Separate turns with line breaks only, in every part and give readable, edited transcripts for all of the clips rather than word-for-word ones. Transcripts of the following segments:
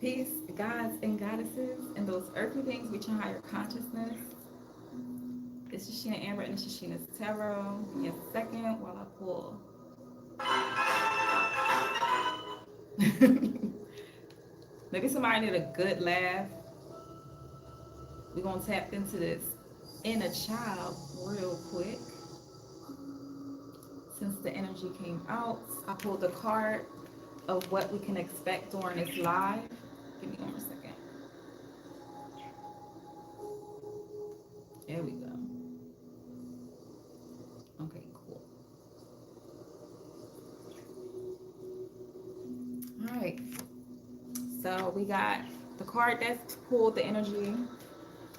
Peace, gods and goddesses, and those earthly beings reaching higher consciousness. This is Sheena Amber, and this is Sheena's Tarot. Give me a second while I pull. Maybe somebody need a good laugh. We're going to tap into this inner child real quick. Since the energy came out, I pulled a card of what we can expect during this live. Give me 1 second. There we go. Okay, cool. All right. So we got the card that's pulled the energy,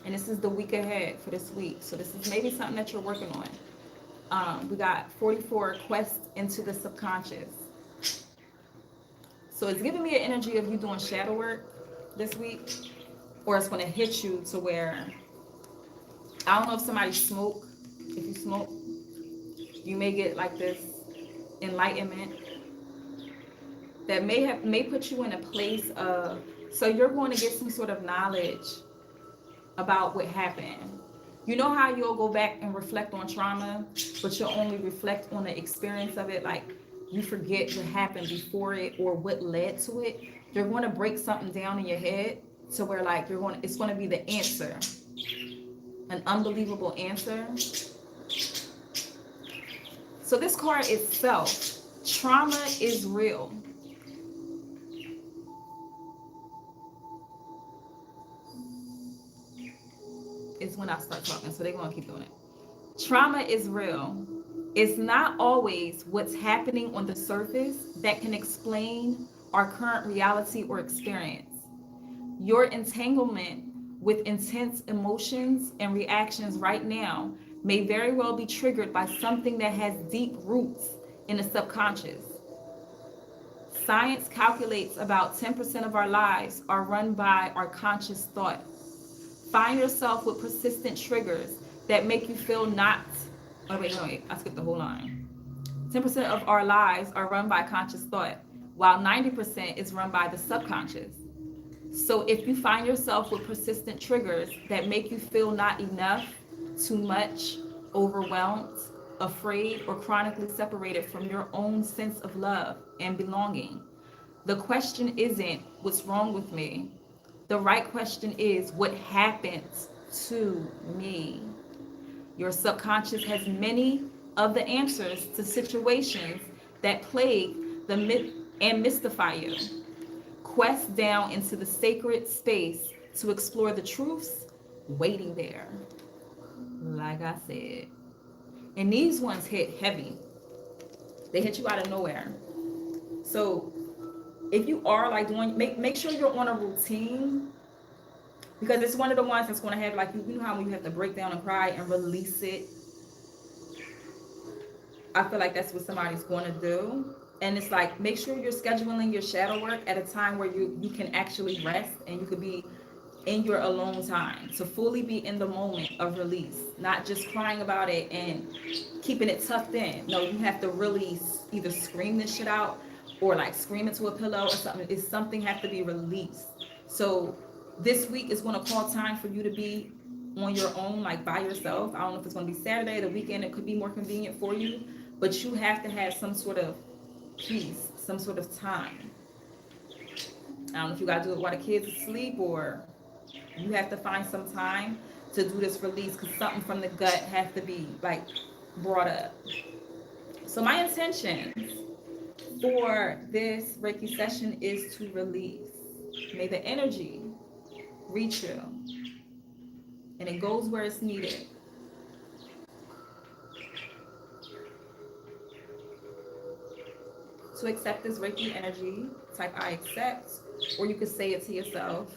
and this is the week ahead for this week. So this is maybe something that you're working on. We got 44 quests into the subconscious. So it's giving me an energy of you doing shadow work this week, or it's going to hit you to where, I don't know if somebody smoke. If you smoke, you may get like this enlightenment that may put you in a place of, so you're going to get some sort of knowledge about what happened. You know how you'll go back and reflect on trauma, but you'll only reflect on the experience of it, like you forget what happened before it or what led to it. They're going to break something down in your head to where like it's going to be the answer, an unbelievable answer. So this card itself, trauma is real. Is when I start talking, so they're going to keep doing it. Trauma is real. It's not always what's happening on the surface that can explain our current reality or experience. Your entanglement with intense emotions and reactions right now may very well be triggered by something that has deep roots in the subconscious. Science calculates about 10% of our lives are run by our conscious thought. Find yourself with persistent triggers that make you feel not. Oh, wait, no, wait. I skipped the whole line. 10% of our lives are run by conscious thought, while 90% is run by the subconscious. So if you find yourself with persistent triggers that make you feel not enough, too much, overwhelmed, afraid, or chronically separated from your own sense of love and belonging, the question isn't what's wrong with me. The right question is, what happened to me? Your subconscious has many of the answers to situations that plague the myth and mystify you. Quest down into the sacred space to explore the truths waiting there. Like I said. And these ones hit heavy. They hit you out of nowhere. So if you are like doing, make sure you're on a routine, because it's one of the ones that's going to have like, you know how when you have to break down and cry and release it. I feel like that's what somebody's going to do. And it's like, make sure you're scheduling your shadow work at a time where you can actually rest and you could be in your alone time, to fully be in the moment of release, not just crying about it and keeping it tucked in. No, you have to really either scream this shit out or like scream into a pillow or something. It's something have to be released. So this week is going to call time for you to be on your own, like by yourself. I don't know if it's going to be Saturday, the weekend, it could be more convenient for you, but you have to have some sort of peace, some sort of time. I don't know if you got to do it while the kids are asleep, or you have to find some time to do this release, because something from the gut has to be like brought up. So my intention for this Reiki session is to release. May the energy reach you, and it goes where it's needed. To accept this Reiki energy, type I accept, or you could say it to yourself.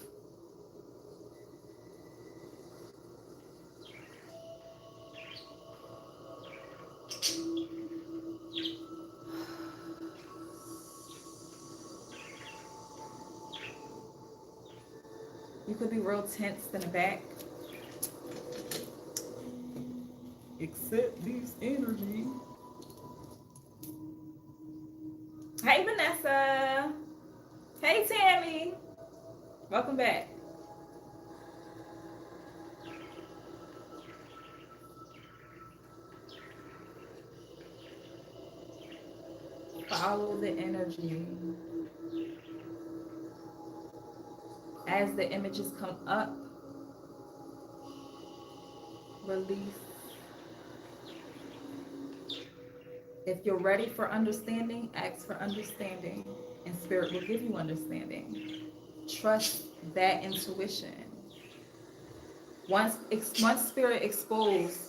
You could be real tense in the back. Accept this energy. Hey, Vanessa. Hey, Tammy. Welcome back. Follow the energy. As the images come up, release. If you're ready for understanding, ask for understanding, and Spirit will give you understanding. Trust that intuition. Once Spirit exposed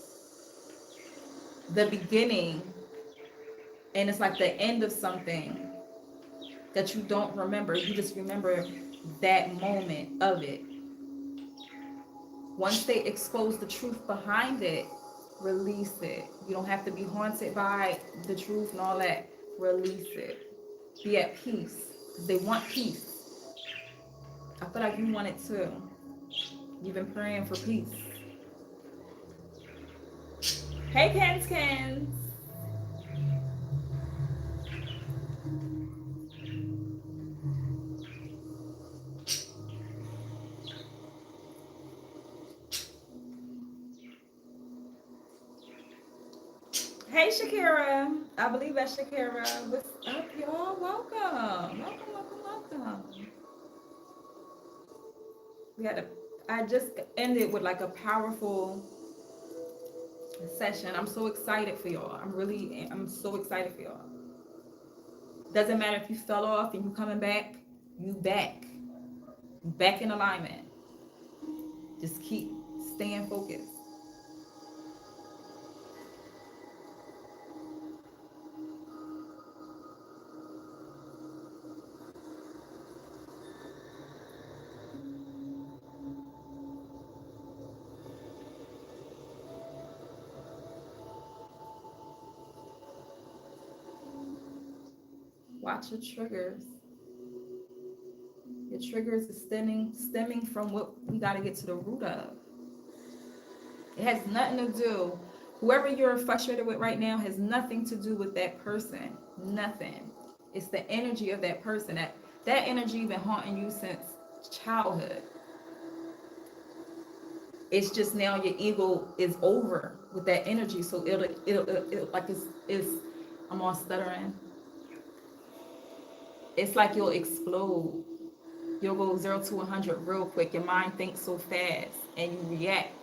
the beginning, and it's like the end of something that you don't remember, you just remember that moment of it. Once they expose the truth behind it, release it. You don't have to be haunted by the truth and all that. Release it. Be at peace. Because they want peace. I feel like you want it too. You've been praying for peace. Hey, Kens. Hey, Shakira. I believe that's Shakira. What's up, y'all? Welcome. Welcome. I just ended with like a powerful session. I'm so excited for y'all. I'm so excited for y'all. Doesn't matter if you fell off and you coming back, you back. You back in alignment. Just keep staying focused. Watch your triggers. Your triggers is stemming from what we got to get to the root of. It has nothing to do. Whoever you're frustrated with right now has nothing to do with that person. Nothing. It's the energy of that person. That energy been haunting you since childhood. It's just now your ego is over with that energy, so it'll like it's I'm all stuttering. It's like you'll explode. You'll go 0 to 100 real quick. Your mind thinks so fast and you react.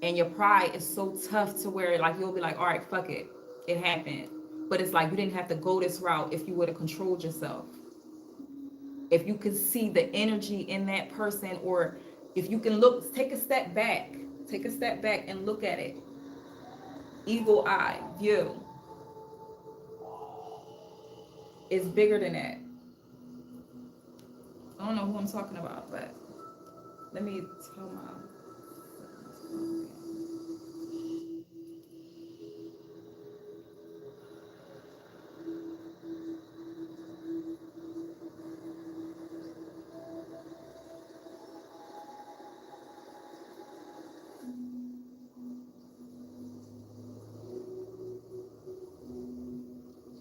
And your pride is so tough to where like you'll be like, all right, fuck it. It happened. But it's like you didn't have to go this route if you would have controlled yourself. If you could see the energy in that person, or if you can take a step back and look at it. Eagle eye view is bigger than that. I don't know who I'm talking about, but let me tell my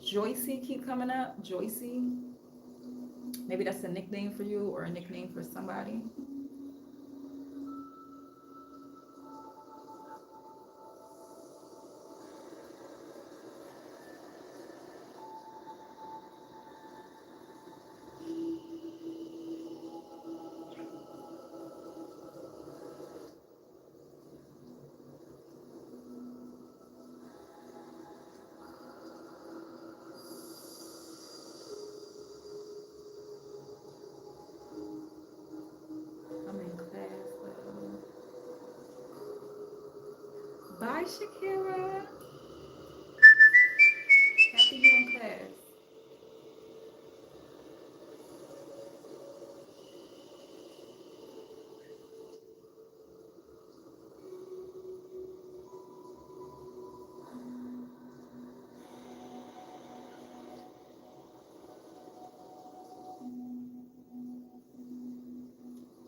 Joycey keep coming up. Joycey. Maybe that's a nickname for you or a nickname for somebody. I'm in class. Bye, Shakira. Happy you in class.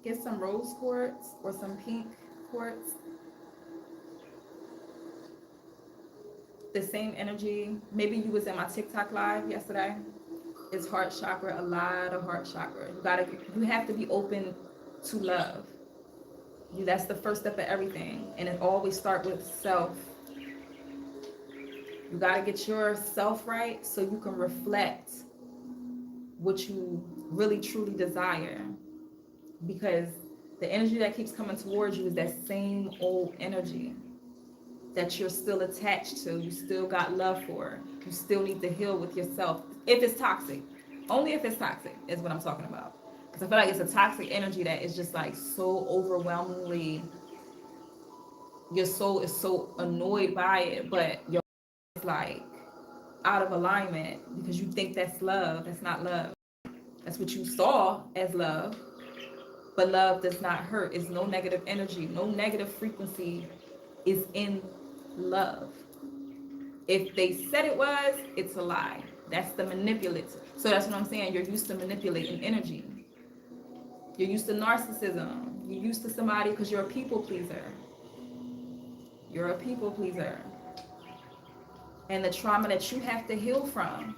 Get some rose quartz or some pink quartz. The same energy. Maybe you was in my TikTok live yesterday. It's heart chakra, a lot of heart chakra. You have to be open to love. That's the first step of everything. And it always starts with self. You got to get yourself right so you can reflect what you really truly desire. Because the energy that keeps coming towards you is that same old energy that you're still attached to. You still got love for. You still need to heal with yourself. If it's toxic. Only if it's toxic is what I'm talking about. Because I feel like it's a toxic energy that is just like so overwhelmingly, your soul is so annoyed by it, but your is like out of alignment because you think that's love. That's not love. That's what you saw as love. But love does not hurt. It's no negative energy. No negative frequency is in love. If they said it was, it's a lie. That's the manipulative. So that's what I'm saying. You're used to manipulating energy. You're used to narcissism. You're used to somebody because you're a people pleaser. You're a people pleaser. And the trauma that you have to heal from.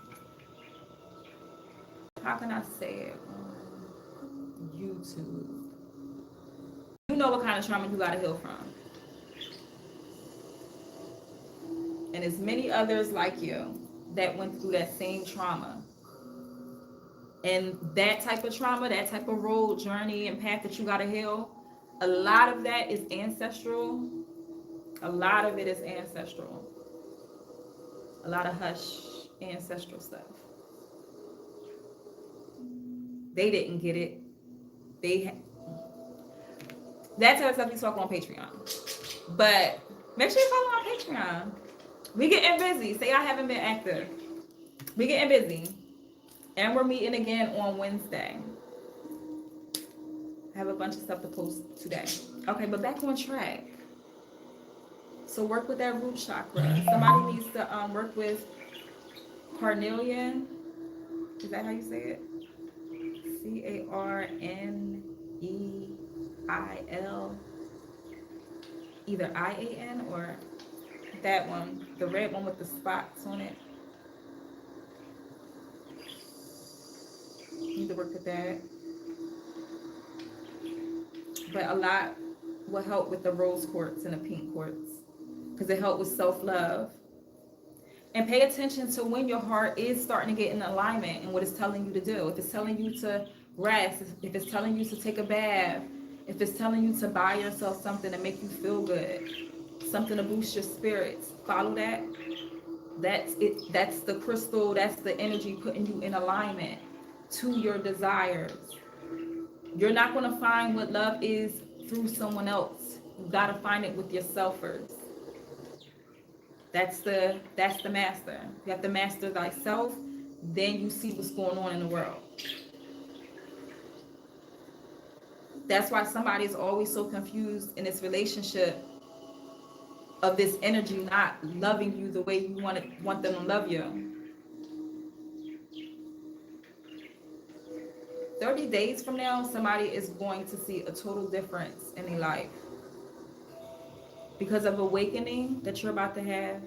How can I say it on YouTube? You know what kind of trauma you got to heal from. And there's many others like you that went through that same trauma. And that type of trauma, that type of road, journey, and path that you got to heal, a lot of that is ancestral. A lot of it is ancestral. A lot of hush ancestral stuff. They didn't get it. That type of stuff we talk on Patreon. But make sure you follow on Patreon. We getting busy. Say I haven't been active. We getting busy. And we're meeting again on Wednesday. I have a bunch of stuff to post today. Okay, but back on track. So work with that root chakra. Somebody needs to work with carnelian. Is that how you say it? Carneil. Either IAN or that one. The red one with the spots on it. Need to work with that. But a lot will help with the rose quartz and the pink quartz because it helps with self-love. And pay attention to when your heart is starting to get in alignment and what it's telling you to do. If it's telling you to rest, if it's telling you to take a bath, if it's telling you to buy yourself something to make you feel good, something to boost your spirits, follow that. That's it. That's the crystal. That's the energy putting you in alignment to your desires. You're not going to find what love is through someone else. You got to find it with yourself first. That's the master. You have to master thyself, then you see what's going on in the world. That's why somebody is always so confused in this relationship of this energy not loving you the way you want them to love you. 30 days from now, somebody is going to see a total difference in their life because of awakening that you're about to have.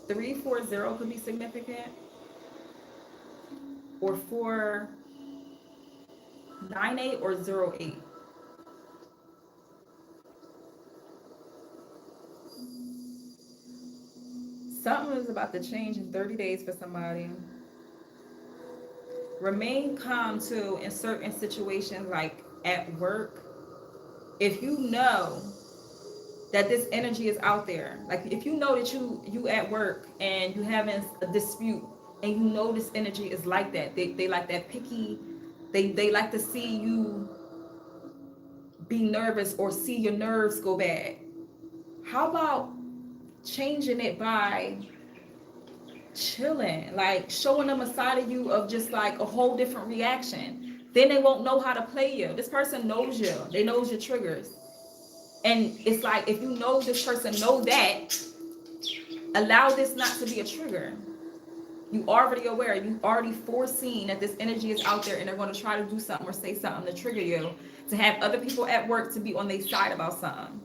340 could be significant, or 498 or 08. Something is about to change in 30 days for somebody. Remain calm too in certain situations, like at work. If you know that this energy is out there, like if you know that you at work and you having a dispute and you know this energy is like that, they like that picky, they like to see you be nervous or see your nerves go bad. How about changing it by chilling, like showing them a side of you of just like a whole different reaction? Then they won't know how to play you. This person knows you. They knows your triggers. And it's like, if you know this person know that, allow this not to be a trigger. You already aware, you already foreseen that this energy is out there and they're going to try to do something or say something to trigger you, to have other people at work to be on their side about something,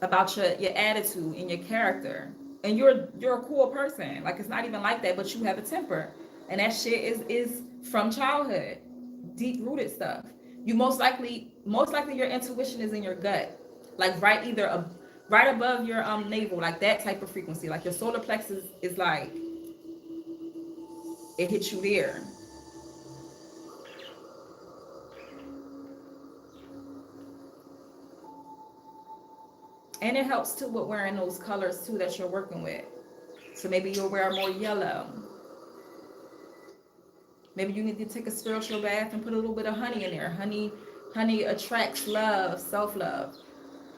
about your attitude and your character. And you're a cool person. Like, it's not even like that, but you have a temper. And that shit is from childhood. Deep rooted stuff. You most likely your intuition is in your gut. Like right above your navel, like that type of frequency. Like your solar plexus is like it hits you there. And it helps too with wearing those colors too that you're working with. So maybe you'll wear more yellow. Maybe you need to take a spiritual bath and put a little bit of honey in there. Honey attracts love, self-love.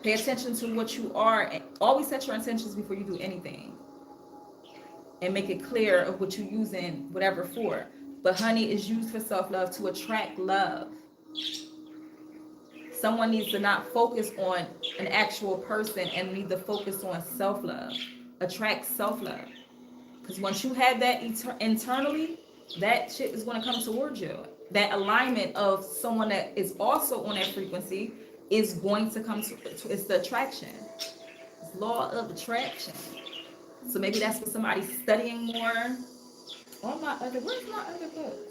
Pay attention to what you are. And always set your intentions before you do anything. And make it clear of what you're using whatever for. But honey is used for self-love to attract love. Someone needs to not focus on an actual person and need to focus on self-love. Attract self-love. Because once you have that internally, that shit is going to come towards you. That alignment of someone that is also on that frequency is going to come to it's the attraction. It's law of attraction. So maybe that's what somebody's studying more. Where's my other books?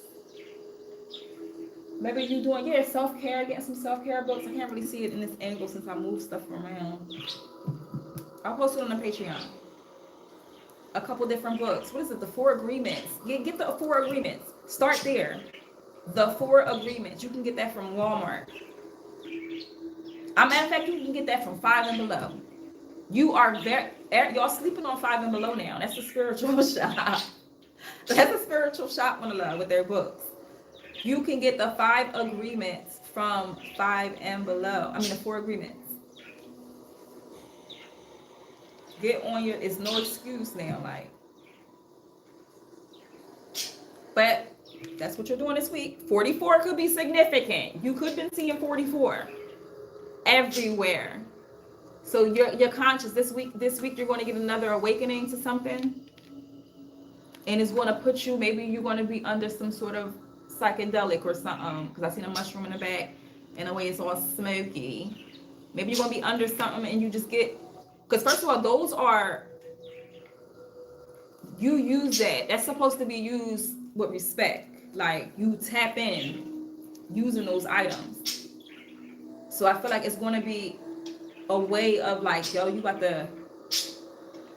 Maybe you doing self-care, getting some self-care books. I can't really see it in this angle since I move stuff around. I'll post it on the Patreon. A couple different books. What is it? The 4 Agreements. Get the 4 Agreements. Start there. The 4 Agreements. You can get that from Walmart. Matter of fact, you can get that from 5 and Below. Y'all sleeping on 5 and Below now. That's a spiritual shop. That's a spiritual shop on the love with their books. You can get the 5 Agreements from 5 and Below. The 4 Agreements. Get on it's no excuse now, like. But that's what you're doing this week. 44 could be significant. You could be seeing 44 everywhere. So you're conscious this week you're going to get another awakening to something. And it's going to put you, maybe you're going to be under some sort of psychedelic or something, because I seen a mushroom in the back. In a way, it's all smoky. Maybe you're going to be under something and you just get, because first of all, those are, you use that. That's supposed to be used with respect. Like, you tap in using those items. So I feel like it's going to be a way of like, yo, you got the,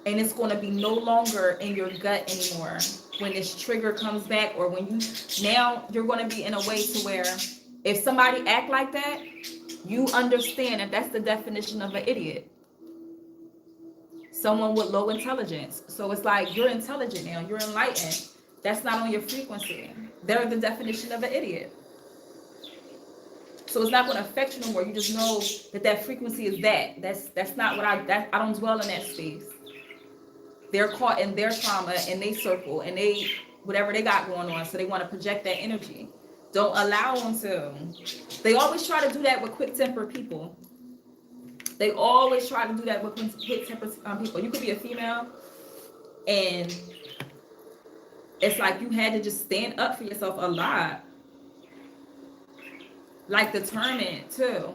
and it's going to be no longer in your gut anymore. When this trigger comes back, or when you're going to be in a way to where if somebody act like that, you understand that that's the definition of an idiot. Someone with low intelligence. So it's like, you're intelligent now, you're enlightened. That's not on your frequency. They're the definition of an idiot. So it's not going to affect you no more. You just know that frequency is that. That's not what I don't dwell in that space. They're caught in their trauma and they circle and they whatever they got going on, so they want to project that energy. Don't allow them to. They always try to do that with quick-tempered people. They always try to do that with quick-tempered people. You could be a female and it's like you had to just stand up for yourself a lot. Like determined too.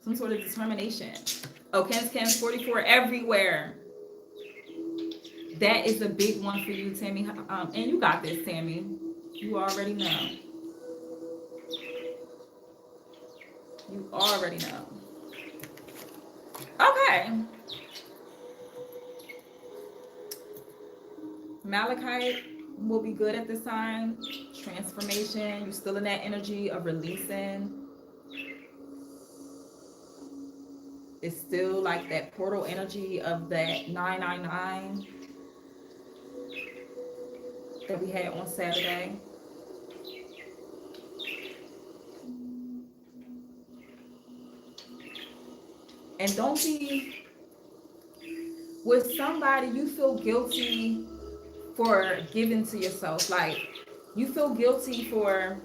Some sort of determination. Oh, Ken's 44 everywhere. That is a big one for you, Tammy. And you got this, Tammy. You already know. You already know. Okay. Malachite will be good at this time. Transformation. You're still in that energy of releasing. It's still like that portal energy of that 999 that we had on Saturday. And don't be with somebody you feel guilty for giving to yourself. Like, you feel guilty for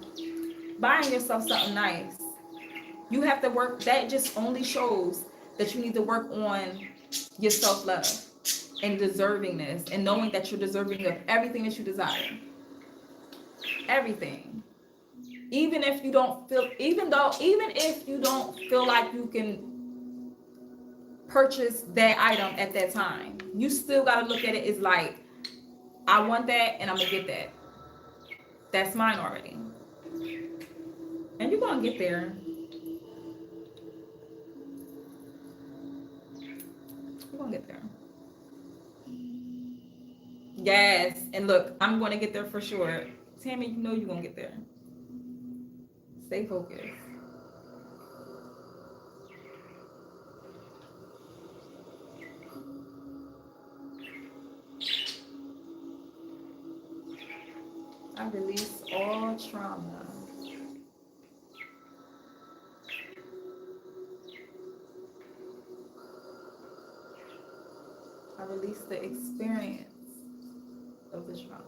buying yourself something nice. You have to work. That just only shows that you need to work on your self-love and deservingness, and knowing that you're deserving of everything that you desire. Everything. Even if you don't feel like you can purchase that item at that time. You still got to look at it as like, I want that and I'm going to get that. That's mine already. And you're going to get there. You're going to get there. Yes. And look, I'm going to get there for sure. Tammy, you know you're going to get there. Stay focused. I release all trauma. I release the experience of the trauma.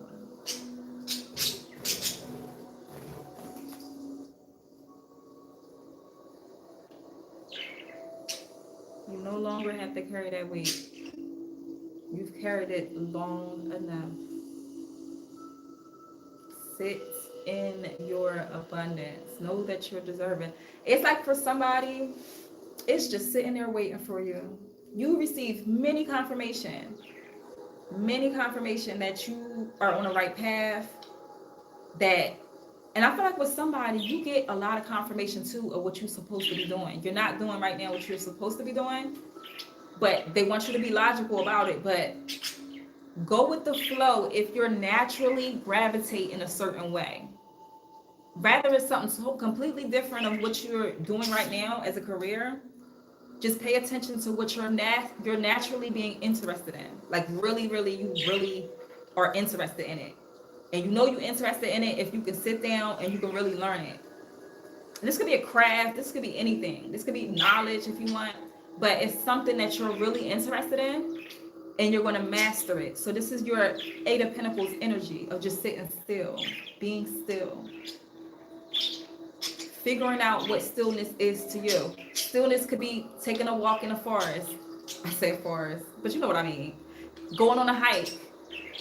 You no longer have to carry that weight. You've carried it long enough. Sit in your abundance. Know that you're deserving. It's like for somebody, it's just sitting there waiting for you. You receive many confirmation that you are on the right path. And I feel like with somebody, you get a lot of confirmation too of what you're supposed to be doing. You're not doing right now what you're supposed to be doing, but they want you to be logical about it. But go with the flow if you're naturally gravitate in a certain way. Rather it's something so completely different of what you're doing right now as a career. Just pay attention to what you're naturally being interested in. Like really, you really are interested in it. And you know you're interested in it if you can sit down and you can really learn it. And this could be a craft, this could be anything. This could be knowledge if you want, but it's something that you're really interested in and you're going to master it. So this is your Eight of Pentacles energy of just sitting still, being still. Figuring out what stillness is to you. Stillness could be taking a walk in a forest. I say forest, but you know what I mean. Going on a hike,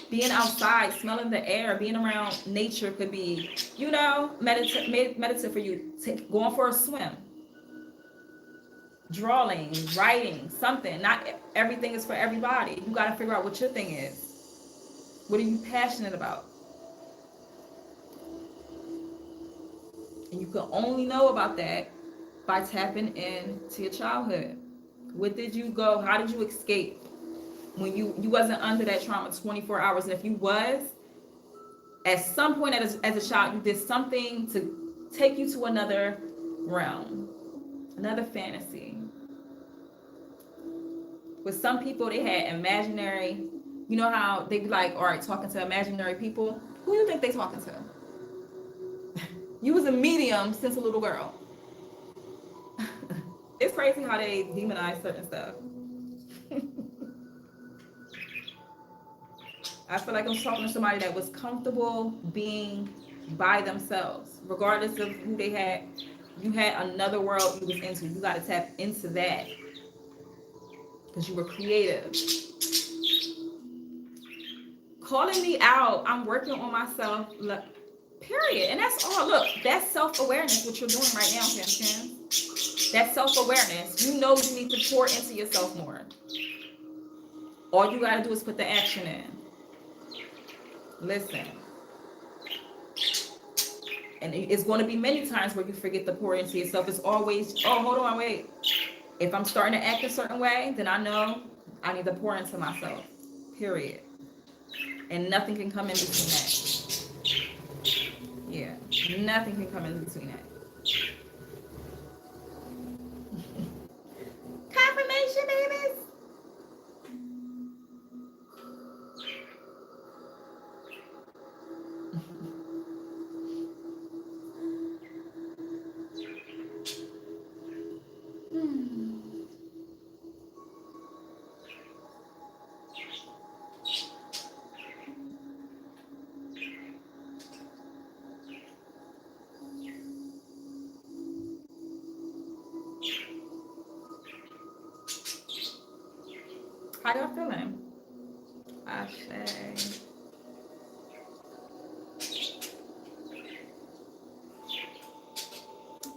being outside, smelling the air, being around nature could be, you know, meditative for you. Going for a swim, drawing, writing, something. Not everything is for everybody. You got to figure out what your thing is. What are you passionate about? And you can only know about that by tapping into your childhood. What did you go? How did you escape when you wasn't under that trauma 24 hours? And if you was, at some point as a child, you did something to take you to another realm, another fantasy. With some people, they had imaginary, you know how they be like, all right, talking to imaginary people. Who do you think they talking to? You was a medium since a little girl. It's crazy how they demonize certain stuff. I feel like I'm talking to somebody that was comfortable being by themselves, regardless of who they had. You had another world you was into. You got to tap into that because you were creative. Calling me out, I'm working on myself. Look, period. And that's all. Look, that's self-awareness, what you're doing right now, Kim. That's self-awareness. You know you need to pour into yourself more. All you got to do is put the action in. Listen. And it's going to be many times where you forget to pour into yourself. It's always, oh, hold on, wait. If I'm starting to act a certain way, then I know I need to pour into myself. Period. And nothing can come in between that. Yeah, nothing can come in between that. Confirmation, babies. How y'all feeling? Ashe.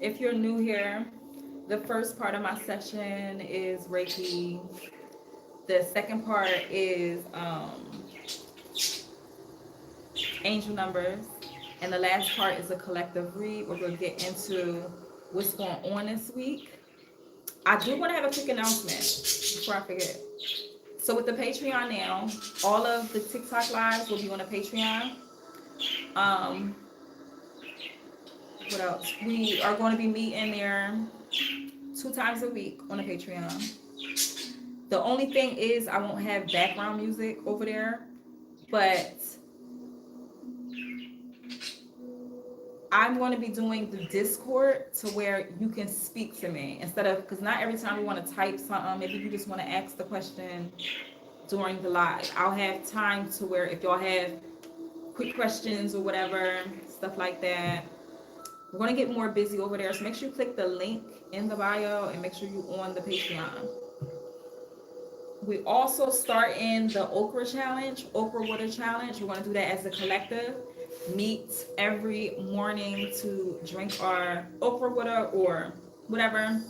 If you're new here, The first part of my session is Reiki. The second part is angel numbers. And the last part is a collective read where we'll get into what's going on this week. I do want to have a quick announcement before I forget. So with the Patreon now, all of the TikTok lives will be on the Patreon. What else? We are going to be meeting there 2 times a week on the Patreon. The only thing is I won't have background music over there, but I'm going to be doing the Discord to where you can speak to me instead of, because not every time you want to type something, maybe you just want to ask the question during the live. I'll have time to where if y'all have quick questions or whatever, stuff like that. We're going to get more busy over there. So make sure you click the link in the bio and make sure you're on the Patreon. We also start in the okra challenge, okra water challenge. We're going to do that as a collective. Meet every morning to drink our okra water or whatever.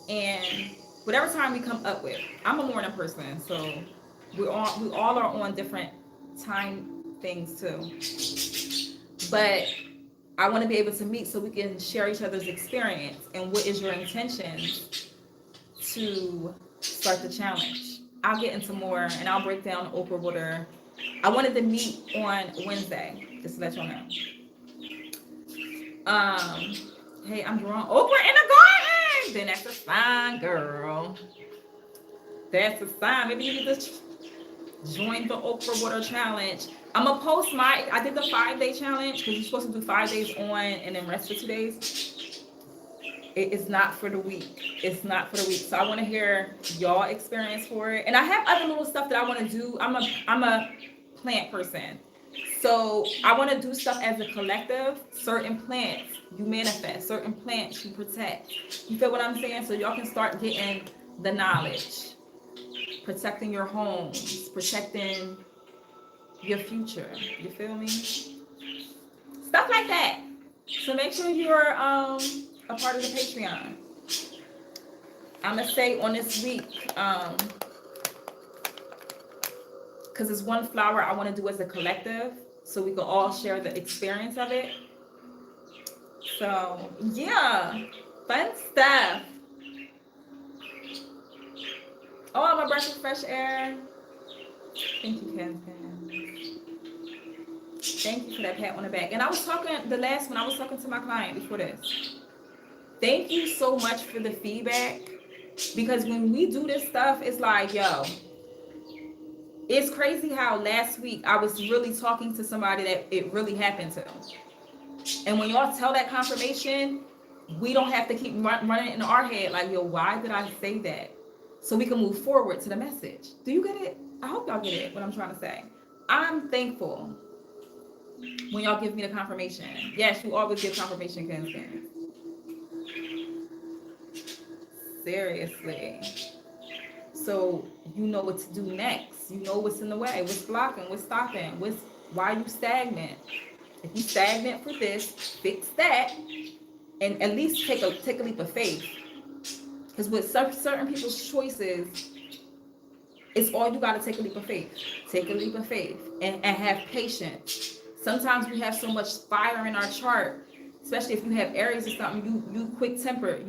And whatever time we come up with. I'm a morning person, so we all are on different time things too. But I want to be able to meet so we can share each other's experience and what is your intention to start the challenge. I'll get into more and I'll break down okra water. I wanted to meet on Wednesday, just to let y'all know. Hey, I'm growing okra in the garden. Then that's a sign, girl. That's a sign. Maybe you need to join the okra water challenge. I'm gonna post I did the 5-day challenge because you're supposed to do 5 days on and then rest for 2 days. It is not for the week. It's not for the week. So I want to hear y'all experience for it. And I have other little stuff that I want to do. I'm a plant person. So I want to do stuff as a collective. Certain plants you manifest. Certain plants you protect. You feel what I'm saying? So y'all can start getting the knowledge. Protecting your homes. Protecting your future. You feel me? Stuff like that. So make sure you're a part of the Patreon. I'm gonna say on this week, because it's one flower I want to do as a collective, so we can all share the experience of it. So yeah, fun stuff. Oh, I'm a breath of fresh air. Thank you, Ken. Thank you for that pat on the back. And I was talking to my client before this. Thank you so much for the feedback, because when we do this stuff, it's like, yo, it's crazy how last week I was really talking to somebody that it really happened to. And when y'all tell that confirmation, we don't have to keep running in our head like, yo, why did I say that? So we can move forward to the message. Do you get it? I hope y'all get it, what I'm trying to say. I'm thankful when y'all give me the confirmation. Yes, you always give confirmation, Ken. Seriously. So you know what to do next. You know what's in the way, what's blocking, what's stopping, why you stagnant. If you stagnant for this, fix that, and at least take a leap of faith. Because with certain people's choices, it's all you got to take a leap of faith. Take a leap of faith and have patience. Sometimes we have so much fire in our chart, especially if you have Aries or something. You quick tempered.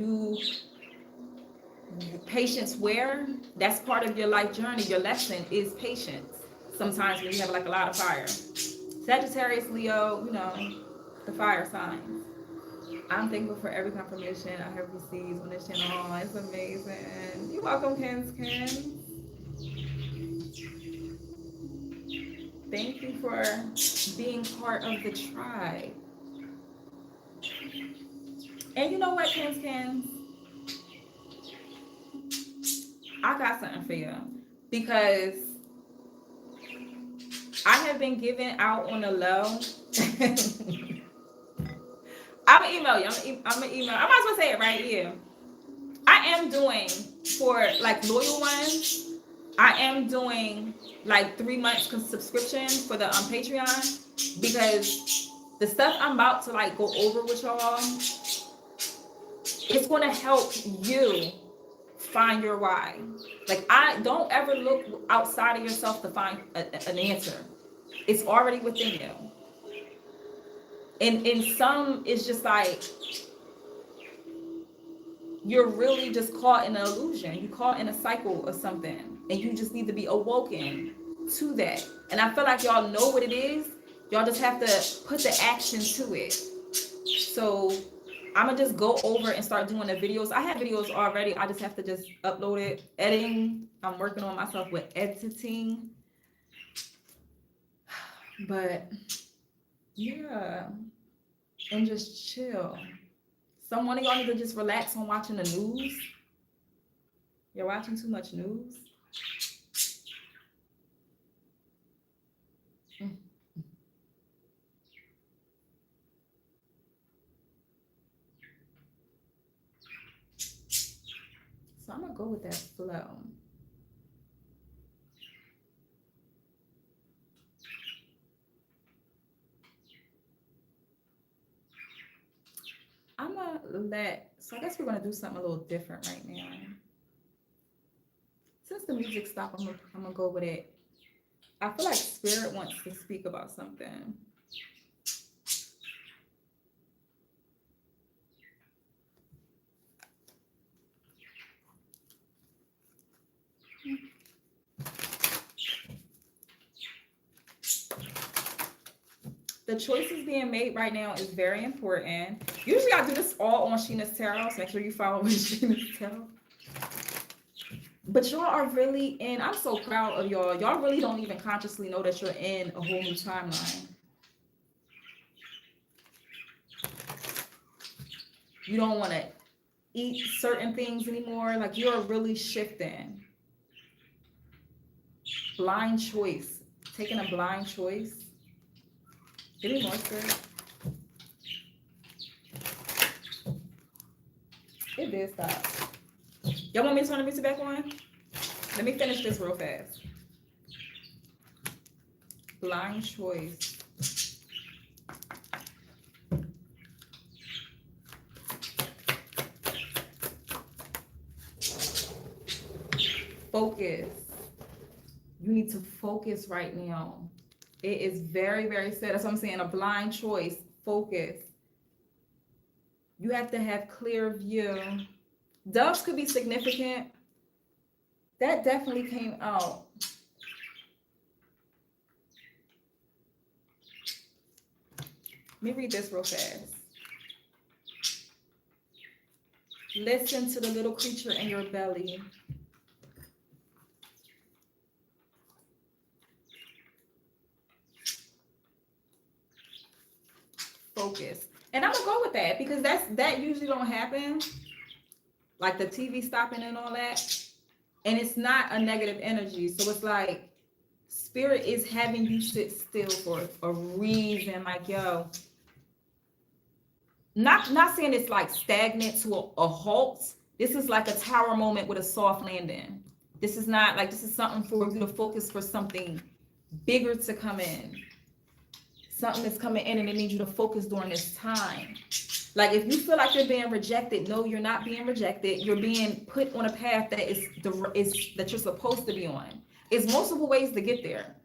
Patience where? That's part of your life journey. Your lesson is patience. Sometimes when you have like a lot of fire. Sagittarius, Leo, the fire signs. I'm thankful for every confirmation I have received on this channel. Oh, it's amazing. You're welcome, Ken. Thank you for being part of the tribe. And you know what, Ken? I got something for you, because I have been giving out on the low. I'm gonna email you. I'm gonna email. I might as well say it right here. I am doing for like loyal ones. I am doing like 3 months subscription for the Patreon, because the stuff I'm about to like go over with y'all, It's going to help you find your why. Like, I don't ever look outside of yourself to find an answer. It's already within you. And in some, it's just like you're really just caught in an illusion. You're caught in a cycle of something, and you just need to be awoken to that. And I feel like y'all know what it is. Y'all just have to put the action to it. So I'm gonna just go over and start doing the videos. I have videos already. I just have to just upload it. Editing. I'm working on myself with editing. But yeah, and just chill. Some one of y'all need to just relax on watching the news. You're watching too much news. So I'm gonna go with that flow. I'm gonna so I guess we're gonna do something a little different right now. Since the music stopped, I'm gonna go with it. I feel like Spirit wants to speak about something. The choices being made right now is very important. Usually I do this all on Sheena's Tarot, so make sure you follow Sheena's Tarot. But y'all are really in, I'm so proud of y'all. Y'all really don't even consciously know that you're in a whole new timeline. You don't want to eat certain things anymore. Like, you're really shifting. Blind choice. Taking a blind choice. Give me more, Spirit. It did stop. Y'all want me to turn the music back on? Let me finish this real fast. Blind choice. Focus. You need to focus right now. It is very, very sad. That's what I'm saying. A blind choice. Focus. You have to have clear view. Doves could be significant. That definitely came out. Let me read this real fast. Listen to the little creature in your belly. Focus. And I'm gonna go with that because that usually don't happen. Like the TV stopping and all that. And it's not a negative energy. So it's like Spirit is having you sit still for a reason. Like, yo, not saying it's like stagnant to a halt. This is like a tower moment with a soft landing. This is not like, this is something for you to focus for something bigger to come in. Something is coming in and it needs you to focus during this time. Like, if you feel like you're being rejected, no, you're not being rejected. You're being put on a path that is that you're supposed to be on. It's multiple ways to get there.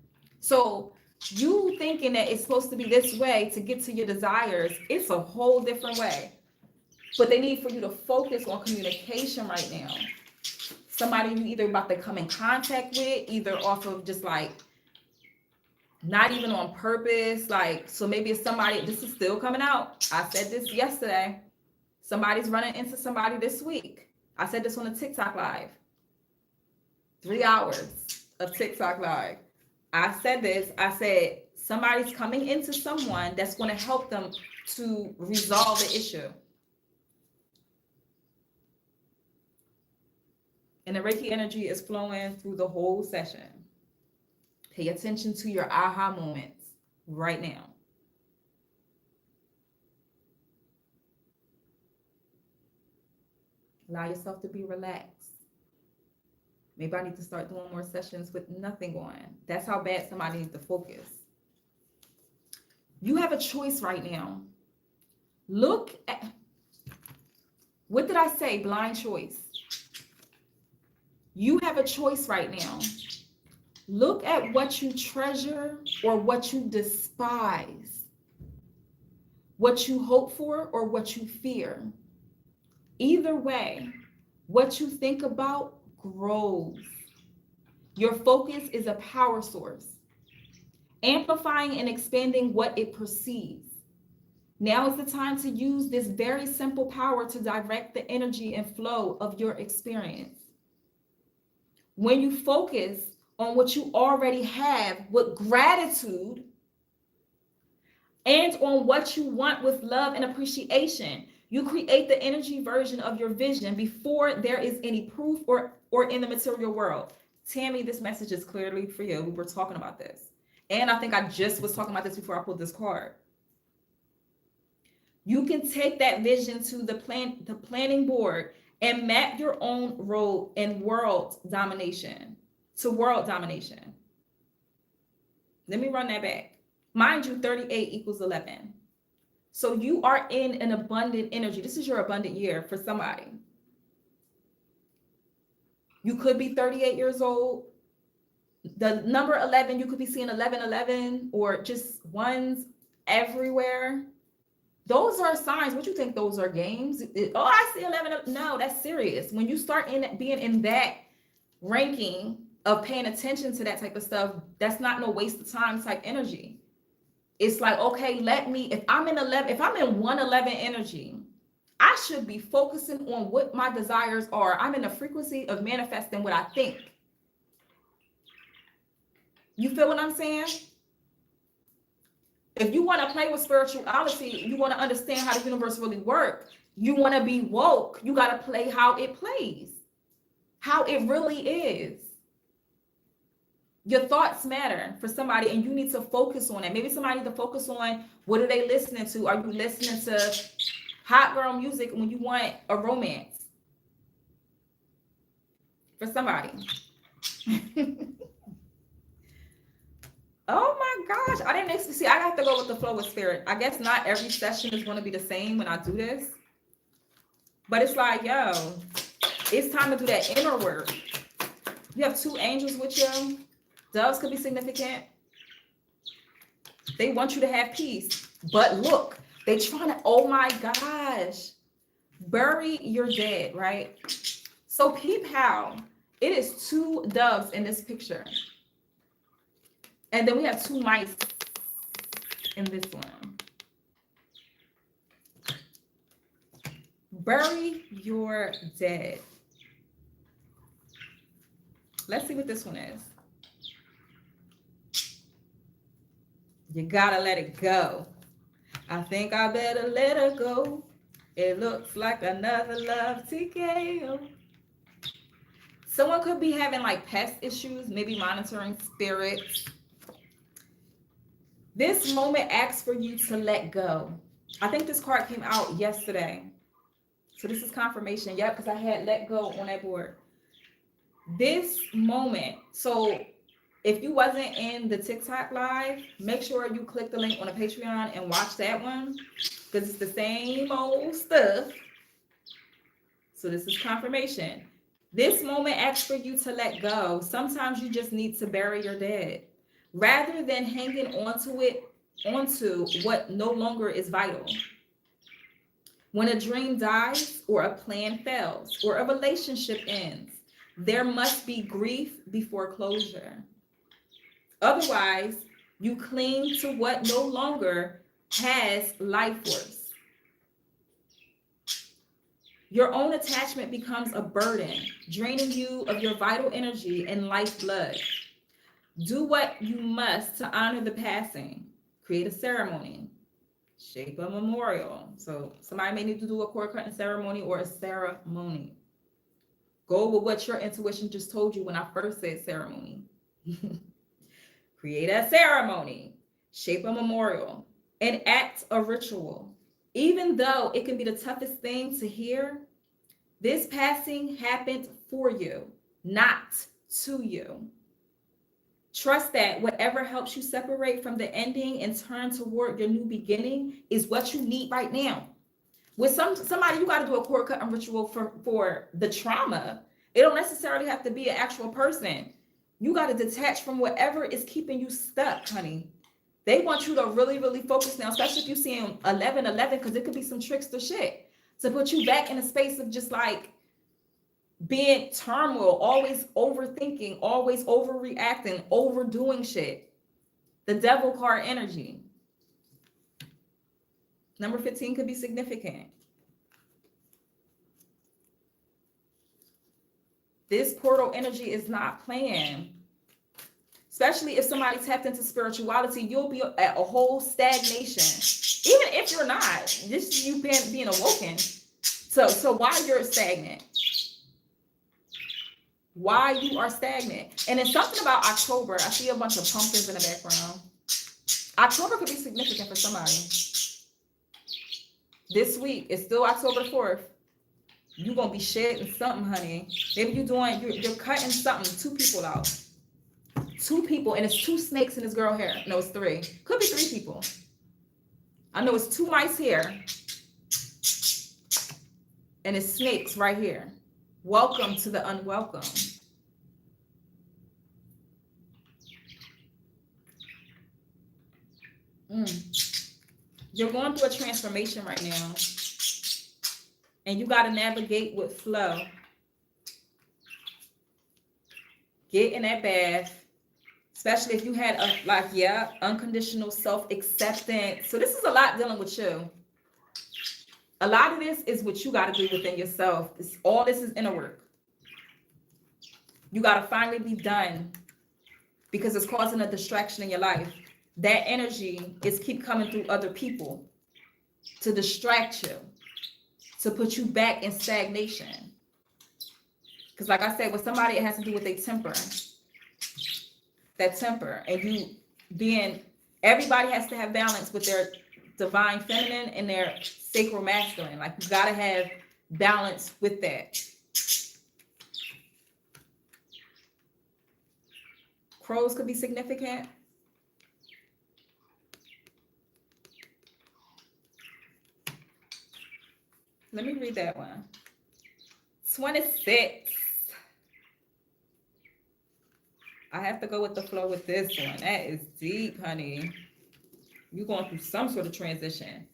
So you thinking that it's supposed to be this way to get to your desires, it's a whole different way. But they need for you to focus on communication right now. Somebody you either about to come in contact with, either off of just like, not even on purpose. Like, so maybe it's somebody, this is still coming out. I said this yesterday. Somebody's running into somebody this week. I said this on a TikTok live. 3 hours of TikTok live. I said this. I said somebody's coming into someone that's going to help them to resolve the issue. And the Reiki energy is flowing through the whole session. Pay attention to your aha moments right now. Allow yourself to be relaxed. Maybe I need to start doing more sessions with nothing on. That's how bad somebody needs to focus. You have a choice right now. Look at, What did I say? Blind choice. You have a choice right now. Look at what you treasure or what you despise, what you hope for or what you fear. Either way, what you think about grows. Your focus is a power source, amplifying and expanding what it perceives. Now is the time to use this very simple power to direct the energy and flow of your experience. When you focus on what you already have with gratitude and on what you want with love and appreciation, you create the energy version of your vision before there is any proof or in the material world. Tammy, this message is clearly for you. We were talking about this. And I think I just was talking about this before I pulled this card. You can take that vision to the planning board and map your own road in world domination. Let me run that back. Mind you, 38 equals 11. So you are in an abundant energy. This is your abundant year for somebody. You could be 38 years old. The number 11, you could be seeing 1111 or just ones everywhere. Those are signs. What you think those are games? Oh, I see 11. No, that's serious. When you start being in that ranking of paying attention to that type of stuff, that's not no waste of time type energy. It's like, okay, if I'm in 111 energy, I should be focusing on what my desires are. I'm in the frequency of manifesting what I think. You feel what I'm saying? If you want to play with spirituality, you want to understand how the universe really works, you want to be woke, you got to play how it plays, how it really is. Your thoughts matter for somebody, and you need to focus on it. Maybe somebody needs to focus on, what are they listening to? Are you listening to hot girl music when you want a romance? For somebody. Oh my gosh, I didn't see. I have to go with the flow of spirit. I guess not every session is going to be the same when I do this, but it's like, yo, it's time to do that inner work. You have two angels with you. Doves could be significant. They want you to have peace, but look, they trying to, oh my gosh, bury your dead, right? So peep how it is two doves in this picture. And then we have two mice in this one. Bury your dead. Let's see what this one is. You gotta let it go. I think I better let her go. It looks like another love TKO. Someone could be having like pest issues, maybe monitoring spirits. This moment asks for you to let go. I think this card came out yesterday. So this is confirmation. Yep, because I had let go on that board. This moment. So if you wasn't in the TikTok live, make sure you click the link on the Patreon and watch that one, because it's the same old stuff. So this is confirmation. This moment asks for you to let go. Sometimes you just need to bury your dead, rather than hanging onto what no longer is vital. When a dream dies, or a plan fails, or a relationship ends, there must be grief before closure. Otherwise, you cling to what no longer has life force. Your own attachment becomes a burden, draining you of your vital energy and lifeblood. Do what you must to honor the passing. Create a ceremony. Shape a memorial. So somebody may need to do a cord cutting ceremony or a ceremony. Go with what your intuition just told you when I first said ceremony. Create a ceremony. Shape a memorial. Enact a ritual. Even though it can be the toughest thing to hear, this passing happened for you, not to you. Trust that whatever helps you separate from the ending and turn toward your new beginning is what you need right now. With somebody, you got to do a cord cutting ritual for the trauma. It don't necessarily have to be an actual person. You got to detach from whatever is keeping you stuck, honey. They want you to really, really focus now, especially if you're seeing 1111, because it could be some trickster shit to put you back in a space of just like being turmoil, always overthinking, always overreacting, overdoing shit. The devil card energy. Number 15 could be significant. This portal energy is not playing. Especially if somebody tapped into spirituality, you'll be at a whole stagnation. Even if you're not, just you being awoken. So why you're stagnant? Why you are stagnant? And it's something about October. I see a bunch of pumpkins in the background. October could be significant for somebody. This week, it's still October 4th. You're going to be shedding something, honey. Maybe you're cutting something, 2 people out. 2 people, and it's 2 snakes in this girl hair. No, it's 3. Could be 3 people. I know it's 2 mice here. And it's snakes right here. Welcome to the unwelcome. You're going through a transformation right now. And you got to navigate with flow. Get in that bath. Especially if you had unconditional self-acceptance. So this is a lot dealing with you. A lot of this is what you got to do within yourself. All this is inner work. You got to finally be done because it's causing a distraction in your life. That energy is keep coming through other people to distract you, to put you back in stagnation. Because like I said, with somebody, it has to do with their temper. That temper. And you being, everybody has to have balance with their divine feminine and their sacral masculine. Like you got to have balance with that. Crows could be significant. Let me read that one. 26. I have to go with the flow with this one. That is deep, honey. You're going through some sort of transition.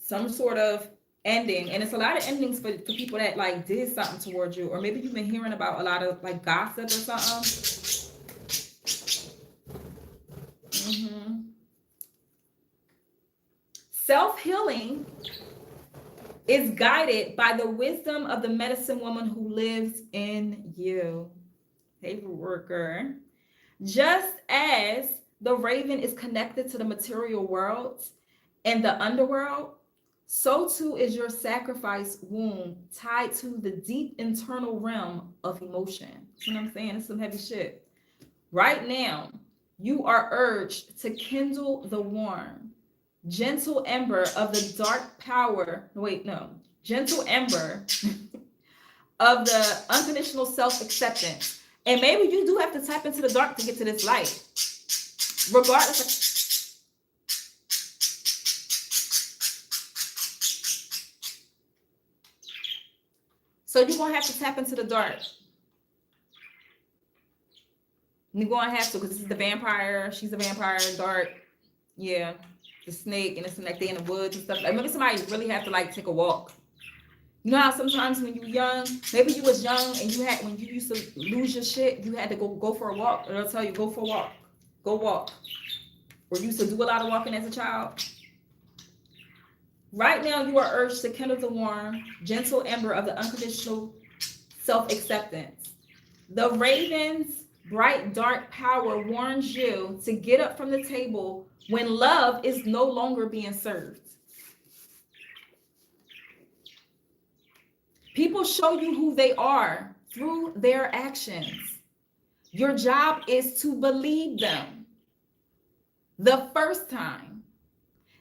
Some sort of ending. And it's a lot of endings for people that like did something towards you. Or maybe you've been hearing about a lot of like gossip or something. Self-healing is guided by the wisdom of the medicine woman who lives in you. Hey, worker. Just as the raven is connected to the material world and the underworld, so too is your sacrifice wound tied to the deep internal realm of emotion. You know what I'm saying? It's some heavy shit. Right now, you are urged to kindle the warm, gentle ember of the dark power. Gentle ember of the unconditional self-acceptance. And maybe you do have to tap into the dark to get to this light. Regardless of... So you're going to have to tap into the dark. You're going to have to, because this is the vampire. She's a vampire, dark. Yeah. The snake, and it's like they in the woods and stuff. Like maybe somebody really have to like take a walk. You know how sometimes when you're young, maybe you was young and when you used to lose your shit, you had to go for a walk. Or they'll tell you, go for a walk. Go walk. Or you used to do a lot of walking as a child. Right now, you are urged to kindle the warm, gentle ember of the unconditional self-acceptance. The raven's bright, dark power warns you to get up from the table when love is no longer being served. People show you who they are through their actions. Your job is to believe them the first time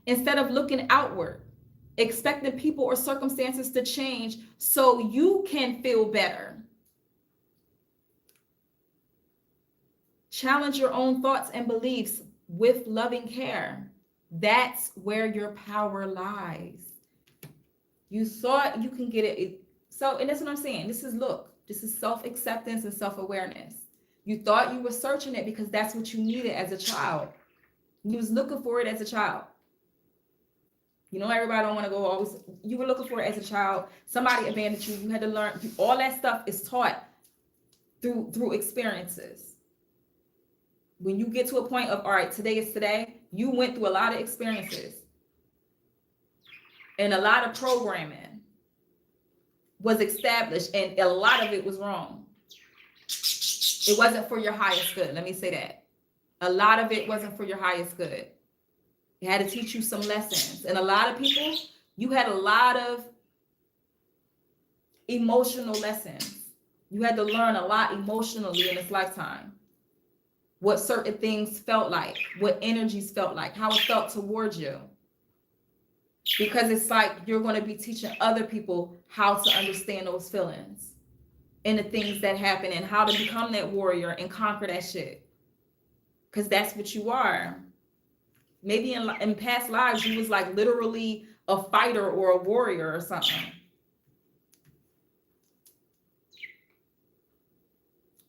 instead of looking outward, expecting people or circumstances to change so you can feel better. Challenge your own thoughts and beliefs with loving care. That's where your power lies. You thought you can get it. So, and that's what I'm saying. This is self-acceptance and self-awareness. You thought you were searching it because that's what you needed as a child. You was looking for it as a child. You know, everybody don't want to go always. You were looking for it as a child. Somebody abandoned you. You had to learn. All that stuff is taught through experiences. When you get to a point of, all right, today is today, you went through a lot of experiences. And a lot of programming was established, and a lot of it was wrong. It wasn't for your highest good. Let me say that. A lot of it wasn't for your highest good. It had to teach you some lessons. And a lot of people, you had a lot of emotional lessons. You had to learn a lot emotionally in this lifetime. What certain things felt like, what energies felt like, how it felt towards you. Because it's like you're going to be teaching other people how to understand those feelings and the things that happen and how to become that warrior and conquer that shit. Because that's what you are. Maybe in past lives, you was like literally a fighter or a warrior or something.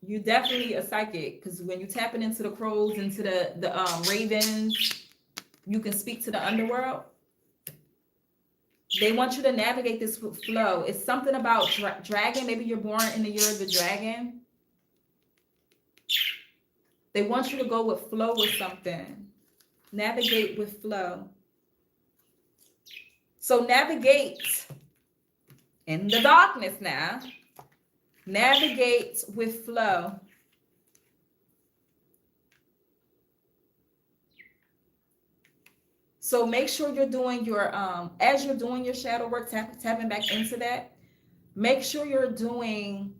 You're definitely a psychic, because when you're tapping into the crows, into the ravens, you can speak to the underworld. They want you to navigate this flow. It's something about dragon. Maybe you're born in the year of the dragon. They want you to go with flow with something. Navigate with flow. So navigate in the darkness now. Navigate with flow. So make sure you're doing your, as you're doing your shadow work, tapping back into that, make sure you're doing,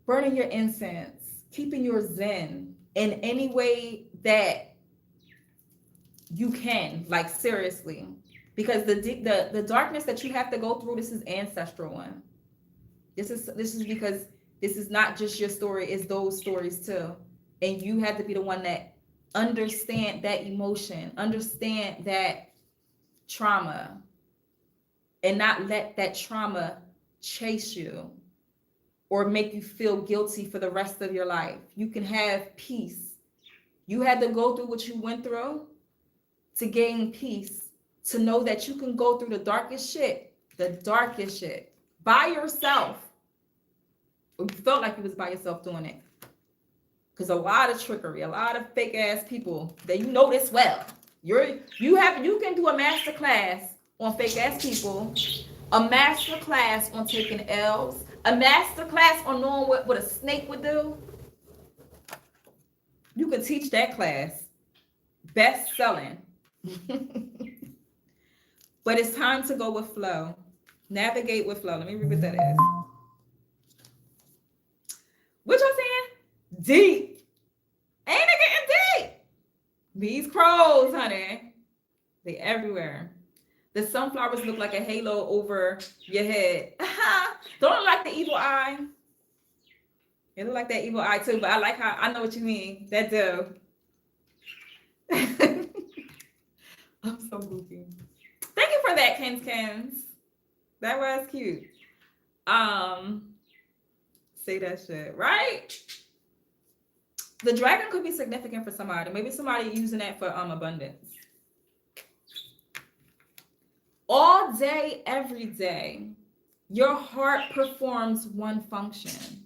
burning your incense, keeping your zen in any way that you can, like seriously. Because the darkness that you have to go through, this is ancestral one. This is because this is not just your story, it's those stories too. And you have to be the one that understand that emotion, understand that trauma, and not let that trauma chase you or make you feel guilty for the rest of your life. You can have peace. You had to go through what you went through to gain peace, to know that you can go through the darkest shit by yourself. Or you felt like you was by yourself doing it. Because a lot of trickery, a lot of fake ass people that you know this well. You can do a master class on fake ass people, a master class on taking L's, a master class on knowing what a snake would do. You can teach that class. Best selling. But it's time to go with flow. Navigate with flow. Let me read what that is. What y'all saying? Deep. Ain't it getting deep? These crows, honey. They everywhere. The sunflowers look like a halo over your head. Don't look like the evil eye. It look like that evil eye too, but I like how, I know what you mean. That do. I'm so goofy. Thank you for that, Kens. That was cute. Say that shit, right? The dragon could be significant for somebody. Maybe somebody using that for abundance. All day, every day, your heart performs one function.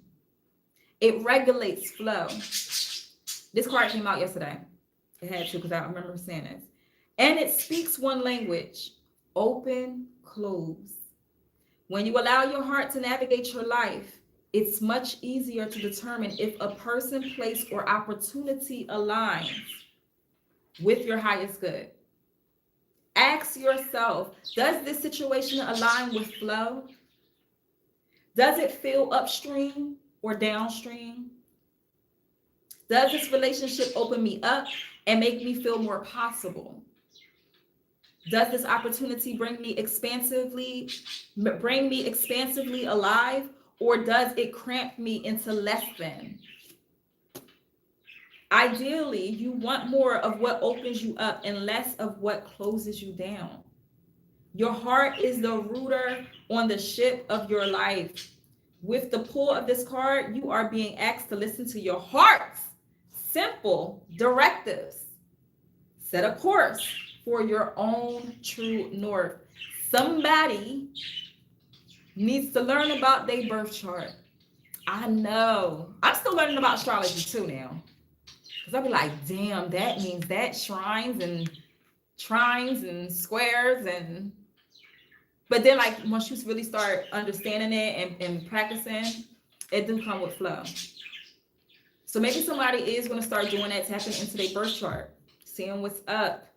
It regulates flow. This card came out yesterday. It had to, because I remember saying this. And it speaks one language: open, close. When you allow your heart to navigate your life, it's much easier to determine if a person, place, or opportunity aligns with your highest good. Ask yourself, does this situation align with flow? Does it feel upstream or downstream? Does this relationship open me up and make me feel more possible? Does this opportunity bring me expansively alive, or does it cramp me into less than? Ideally, you want more of what opens you up and less of what closes you down. Your heart is the rudder on the ship of your life. With the pull of this card, you are being asked to listen to your heart's simple directives. Set a course for your own true north. Somebody needs to learn about their birth chart. I know. I'm still learning about astrology too now. Because I'll be like, damn, that means that shrines and trines and squares and... But then, like, once you really start understanding it and practicing, it do come with flow. So maybe somebody is going to start doing that, tapping into their birth chart, seeing what's up,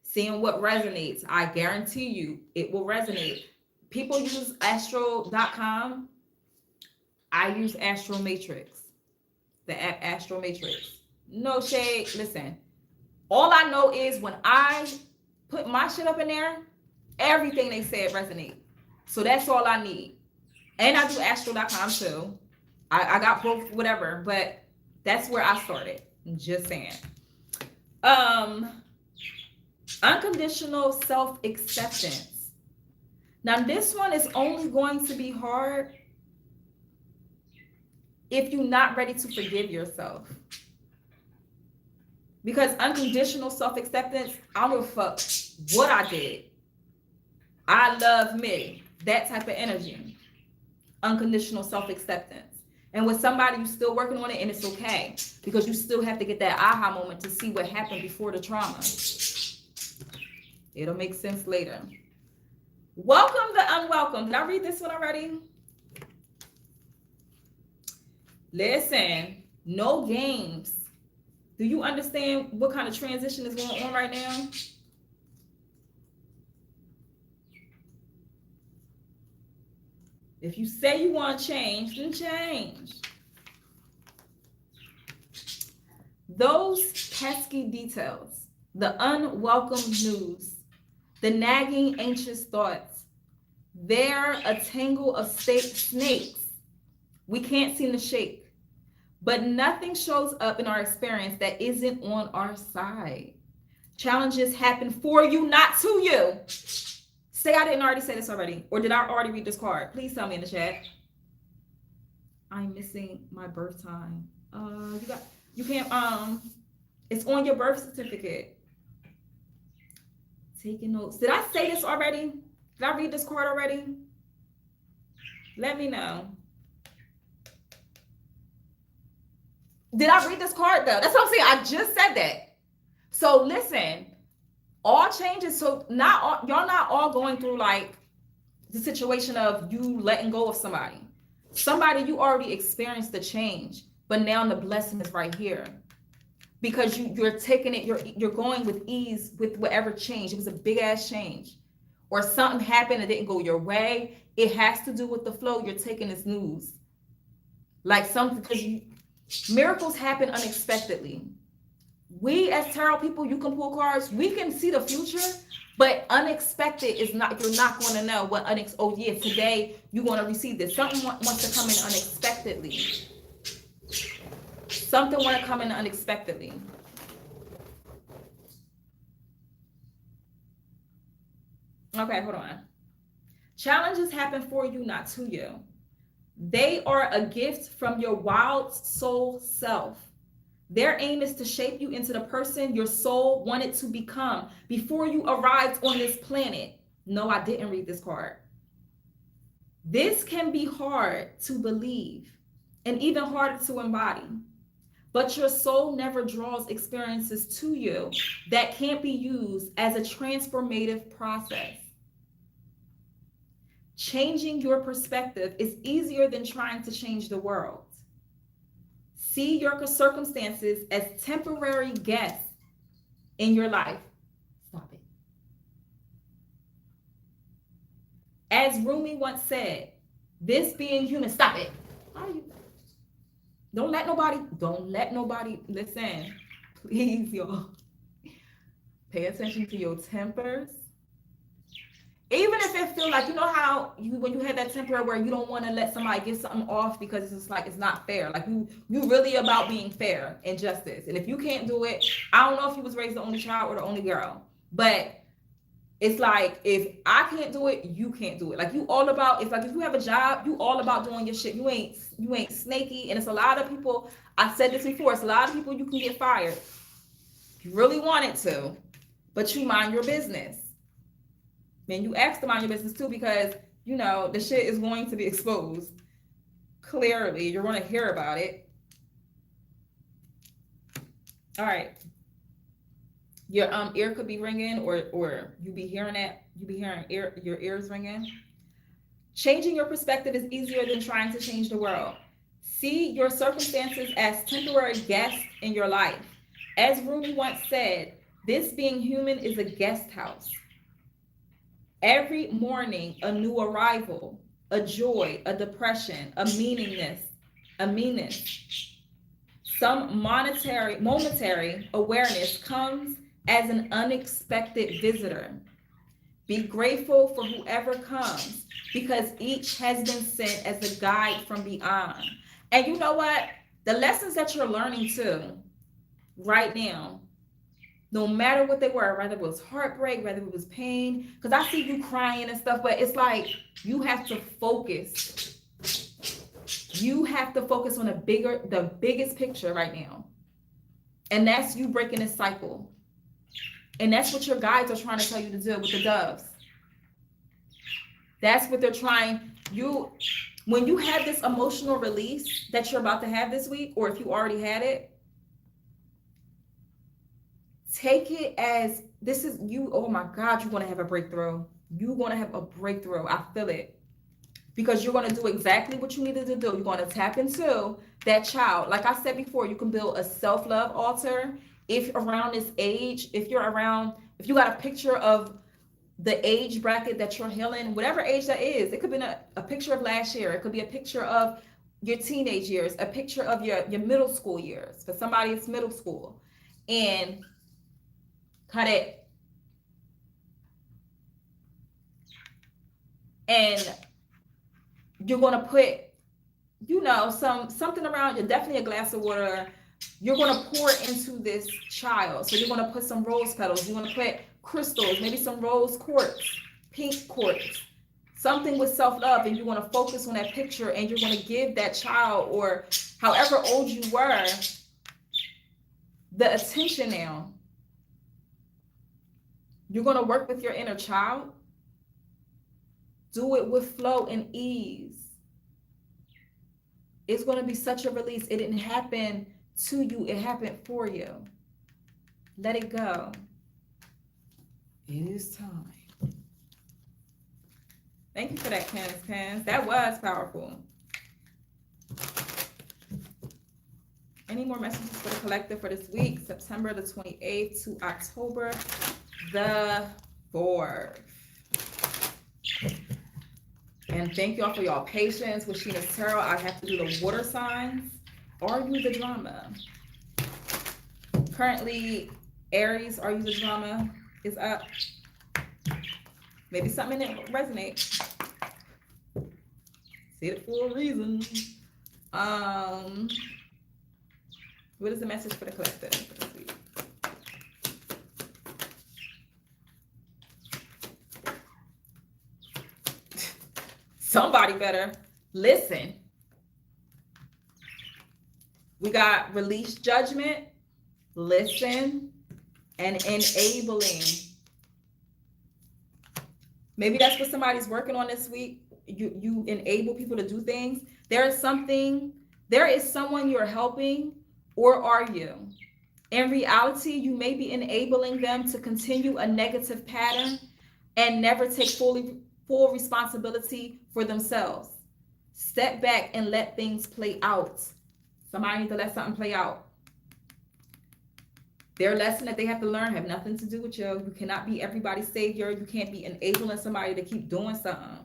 seeing what resonates. I guarantee you it will resonate. People use astro.com. I use Astro Matrix, the app Astro Matrix. No shade. Listen, all I know is when I put my shit up in there, everything they said resonate. So that's all I need. And I do astro.com too. I got both, whatever, but that's where I started. I'm just saying. Unconditional self-acceptance. Now this one is only going to be hard if you're not ready to forgive yourself. Because unconditional self-acceptance, I don't give a fuck what I did. I love me. That type of energy. Unconditional self-acceptance. And with somebody, you're still working on it, and it's okay. Because you still have to get that aha moment to see what happened before the trauma. It'll make sense later. Welcome the unwelcome. Did I read this one already? Listen, no games. Do you understand what kind of transition is going on right now? If you say you want to change, then change. Those pesky details, the unwelcome news, the nagging anxious thoughts, they're a tangle of snakes we can't seem to shake. But nothing shows up in our experience that isn't on our side. Challenges happen for you, not to you. Say I didn't already say this already, or did I already read this card? Please tell me in the chat. I'm missing my birth time. You can't, it's on your birth certificate. Taking notes. Did I say this already? Did I read this card already? Let me know. Did I read this card though? That's what I'm saying. I just said that. So listen, all changes. So y'all not all going through like the situation of you letting go of somebody. Somebody you already experienced the change, but now the blessing is right here. Because you're taking it, you're going with ease with whatever change. It was a big ass change. Or something happened and didn't go your way. It has to do with the flow. You're taking this news. Like something, because miracles happen unexpectedly. We as tarot people, you can pull cards, we can see the future, but unexpected is not, you're not going to know what oh yeah, today you're going to receive this. Something wants to come in unexpectedly. Something want to come in unexpectedly. Okay, hold on. Challenges happen for you, not to you. They are a gift from your wild soul self. Their aim is to shape you into the person your soul wanted to become before you arrived on this planet. No, I didn't read this card. This can be hard to believe and even harder to embody. But your soul never draws experiences to you that can't be used as a transformative process. Changing your perspective is easier than trying to change the world. See your circumstances as temporary guests in your life. Stop it. As Rumi once said, this being human, stop it. How are you? Don't let nobody, listen, please, y'all. Pay attention to your tempers. Even if it feels like, you know how when you have that temper where you don't want to let somebody get something off because it's like it's not fair. Like you really about being fair and justice. And if you can't do it, I don't know if you was raised the only child or the only girl, but It's like, if I can't do it, you can't do it. Like, you all about, it's like if you have a job, you all about doing your shit. You ain't snaky. And it's a lot of people, I said this before, it's a lot of people you can get fired if you really wanted to, but you mind your business. And you ask to mind your business too, because you know the shit is going to be exposed. Clearly, you're going to hear about it. All right. Your ear could be ringing, or you be hearing your ears ringing. Changing your perspective is easier than trying to change the world. See your circumstances as temporary guests in your life. As Rumi once said, this being human is a guest house. Every morning, a new arrival, a joy, a depression, a meaningness. Some momentary awareness comes as an unexpected visitor. Be grateful for whoever comes, because each has been sent as a guide from beyond. And you know what? The lessons that you're learning too, right now, no matter what they were, whether it was heartbreak, whether it was pain, because I see you crying and stuff, but it's like you have to focus. You have to focus on the biggest picture right now. And that's you breaking this cycle. And that's what your guides are trying to tell you to do with the doves. That's what they're trying. When you have this emotional release that you're about to have this week, or if you already had it, take it as this is you. Oh my God, you're going to have a breakthrough. You're going to have a breakthrough. I feel it. Because you're going to do exactly what you needed to do. You're going to tap into that child. Like I said before, you can build a self-love altar. If around this age, if you got a picture of the age bracket that you're healing, whatever age that is, it could be a picture of last year. It could be a picture of your teenage years, a picture of your middle school years. For somebody, it's middle school. And cut it. And you're going to put, something around you, definitely a glass of water. You're going to pour into this child. So you're going to put some rose petals. You're going to put crystals, maybe some rose quartz, pink quartz, something with self-love. And you're going to focus on that picture, and you're going to give that child, or however old you were, the attention now. You're going to work with your inner child. Do it with flow and ease. It's going to be such a release. It didn't happen to you. It happened for you. Let it go. It is time. Thank you for that, Candace. That was powerful. Any more messages for the collective for this week? September the 28th to October the 4th. And thank y'all for y'all patience with Sheena's Tarot. I have to do the water signs. Are you the drama? Currently, Aries, are you the drama is up. Maybe something didn't resonate. See it for a reason. What is the message for the collective for this week? Somebody better listen. We got release judgment, listen, and enabling. Maybe that's what somebody's working on this week. You enable people to do things. There is someone you're helping, or are you? In reality, you may be enabling them to continue a negative pattern and never take full responsibility for themselves. Step back and let things play out. Somebody needs to let something play out. Their lesson that they have to learn have nothing to do with you. You cannot be everybody's savior. You can't be enabling somebody to keep doing something.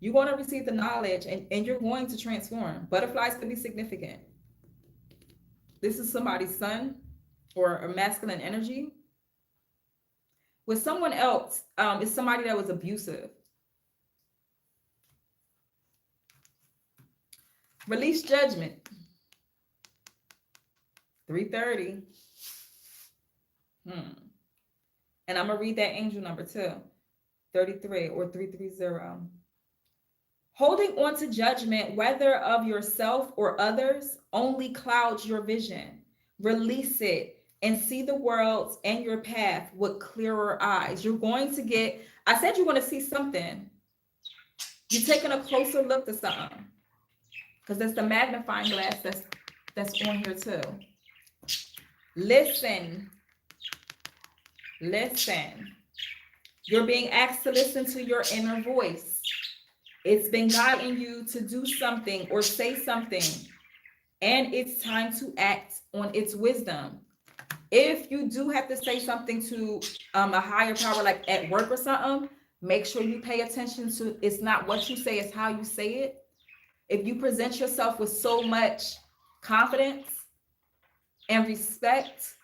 You're going to receive the knowledge, and you're going to transform. Butterflies can be significant. This is somebody's sun or a masculine energy. With someone else, it's somebody that was abusive. Release judgment. 3:30. And I'm going to read that angel number too. 33 or 330. Holding on to judgment, whether of yourself or others, only clouds your vision. Release it and see the world and your path with clearer eyes. You're going to get, I said you're going to see something. You're taking a closer look to something. Because that's the magnifying glass that's on here too. Listen. Listen. You're being asked to listen to your inner voice. It's been guiding you to do something or say something, and it's time to act on its wisdom. If you do have to say something to a higher power, like at work or something, make sure you pay attention to, it's not what you say, it's how you say it. If you present yourself with so much confidence and respect,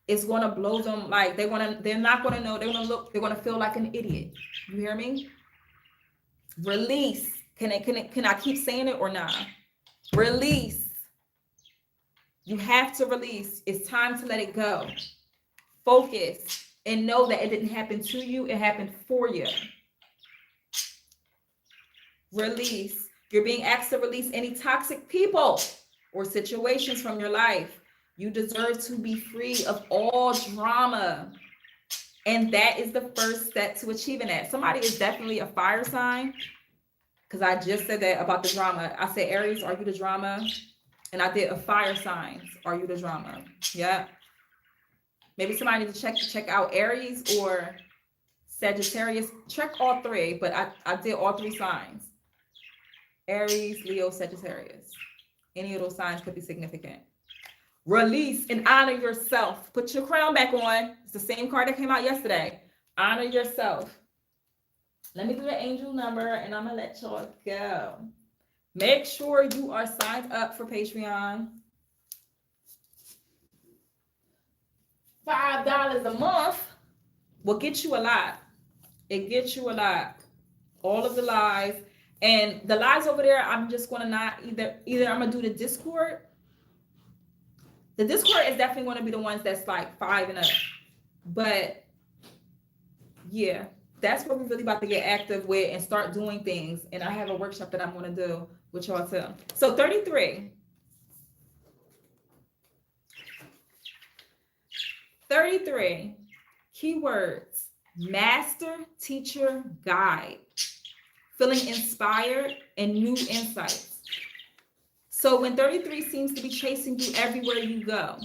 it's going to blow them. Like they're not going to know, they're going to feel like an idiot. You hear me? Release. Can I keep saying it or not? Release. You have to release. It's time to let it go. Focus and know that it didn't happen to you. It happened for you. Release. You're being asked to release any toxic people or situations from your life. You deserve to be free of all drama. And that is the first step to achieving that. Somebody is definitely a fire sign. Because I just said that about the drama. I said, Aries, are you the drama? And I did a fire signs. Are you the drama? Yeah. Maybe somebody needs to check out Aries or Sagittarius. Check all three, but I did all three signs. Aries, Leo, Sagittarius. Any of those signs could be significant. Release and honor yourself. Put your crown back on. It's the same card that came out yesterday. Honor yourself. Let me do the angel number and I'm going to let y'all go. Make sure you are signed up for Patreon. $5 a month will get you a lot. It gets you a lot. All of the lives. And the lives over there, I'm just going to not either I'm going to do the Discord. The Discord is definitely going to be the ones that's like 5 and up. But yeah, that's what we're really about to get active with and start doing things. And I have a workshop that I'm going to do with y'all too. So 33. 33 keywords: master, teacher, guide. Feeling inspired and new insights. So when 33 seems to be chasing you everywhere you go,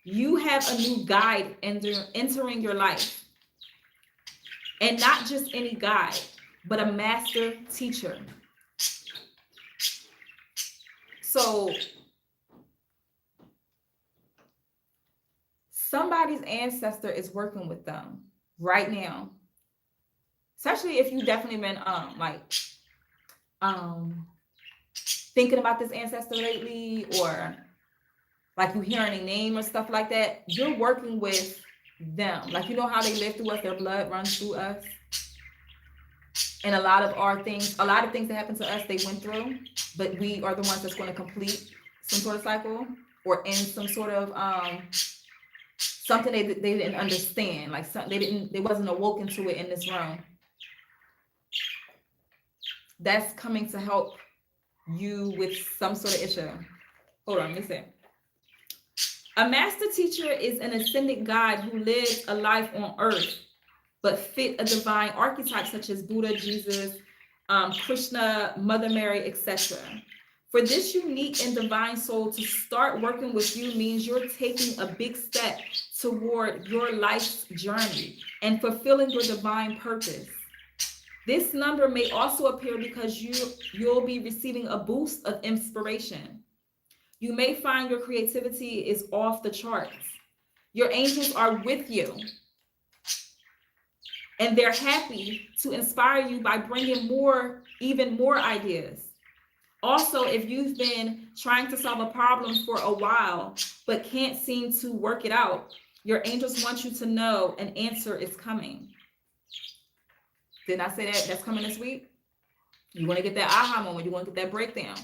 you have a new guide entering your life. And not just any guide, but a master teacher. So somebody's ancestor is working with them right now. Especially if you've definitely been thinking about this ancestor lately, or like you hearing a name or stuff like that. You're working with them. Like, you know how they live through us, their blood runs through us. And a lot of things that happen to us, they went through, but we are the ones that's going to complete some sort of cycle or end some sort of something they didn't understand. Like they wasn't awoken to it in this realm. That's coming to help you with some sort of issue. Hold on, let me see. A master teacher is an ascended guide who lives a life on earth, but fit a divine archetype such as Buddha, Jesus, Krishna, Mother Mary, etc. For this unique and divine soul to start working with you means you're taking a big step toward your life's journey and fulfilling your divine purpose. This number may also appear because you'll be receiving a boost of inspiration. You may find your creativity is off the charts. Your angels are with you, and they're happy to inspire you by bringing even more ideas. Also, if you've been trying to solve a problem for a while, but can't seem to work it out, your angels want you to know an answer is coming. Didn't I say that? That's coming this week. You want to get that aha moment. You want to get that breakdown.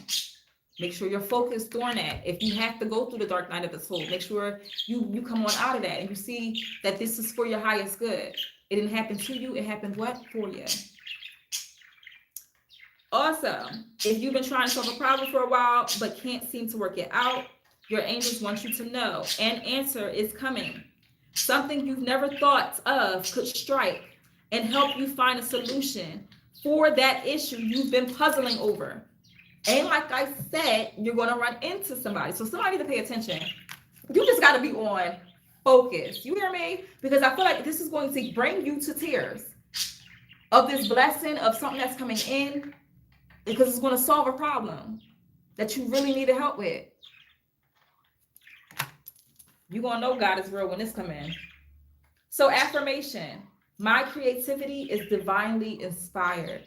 Make sure you're focused during that. If you have to go through the dark night of the soul, make sure you come on out of that and you see that this is for your highest good. It didn't happen to you. It happened what? For you. Also, if you've been trying to solve a problem for a while but can't seem to work it out, your angels want you to know an answer is coming. Something you've never thought of could strike and help you find a solution for that issue you've been puzzling over. And like I said, you're going to run into somebody. So somebody to pay attention. You just got to be on focus. You hear me? Because I feel like this is going to bring you to tears of this blessing of something that's coming in, because it's going to solve a problem that you really needed help with. You're going to know God is real when this comes in. So affirmation, my creativity is divinely inspired.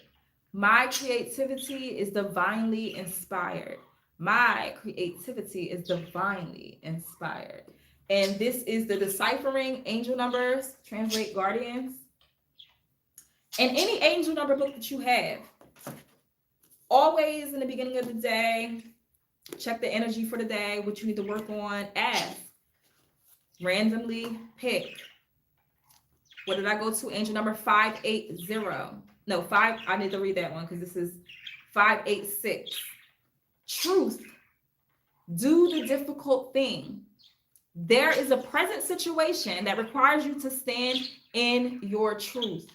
My creativity is divinely inspired. My creativity is divinely inspired. And this is the deciphering angel numbers, translate guardians. And any angel number book that you have, always in the beginning of the day, check the energy for the day, what you need to work on. Ask, randomly pick. What did I go to? Angel number 580. No, I need to read that one because this is 586. Truth. Do the difficult thing. There is a present situation that requires you to stand in your truth.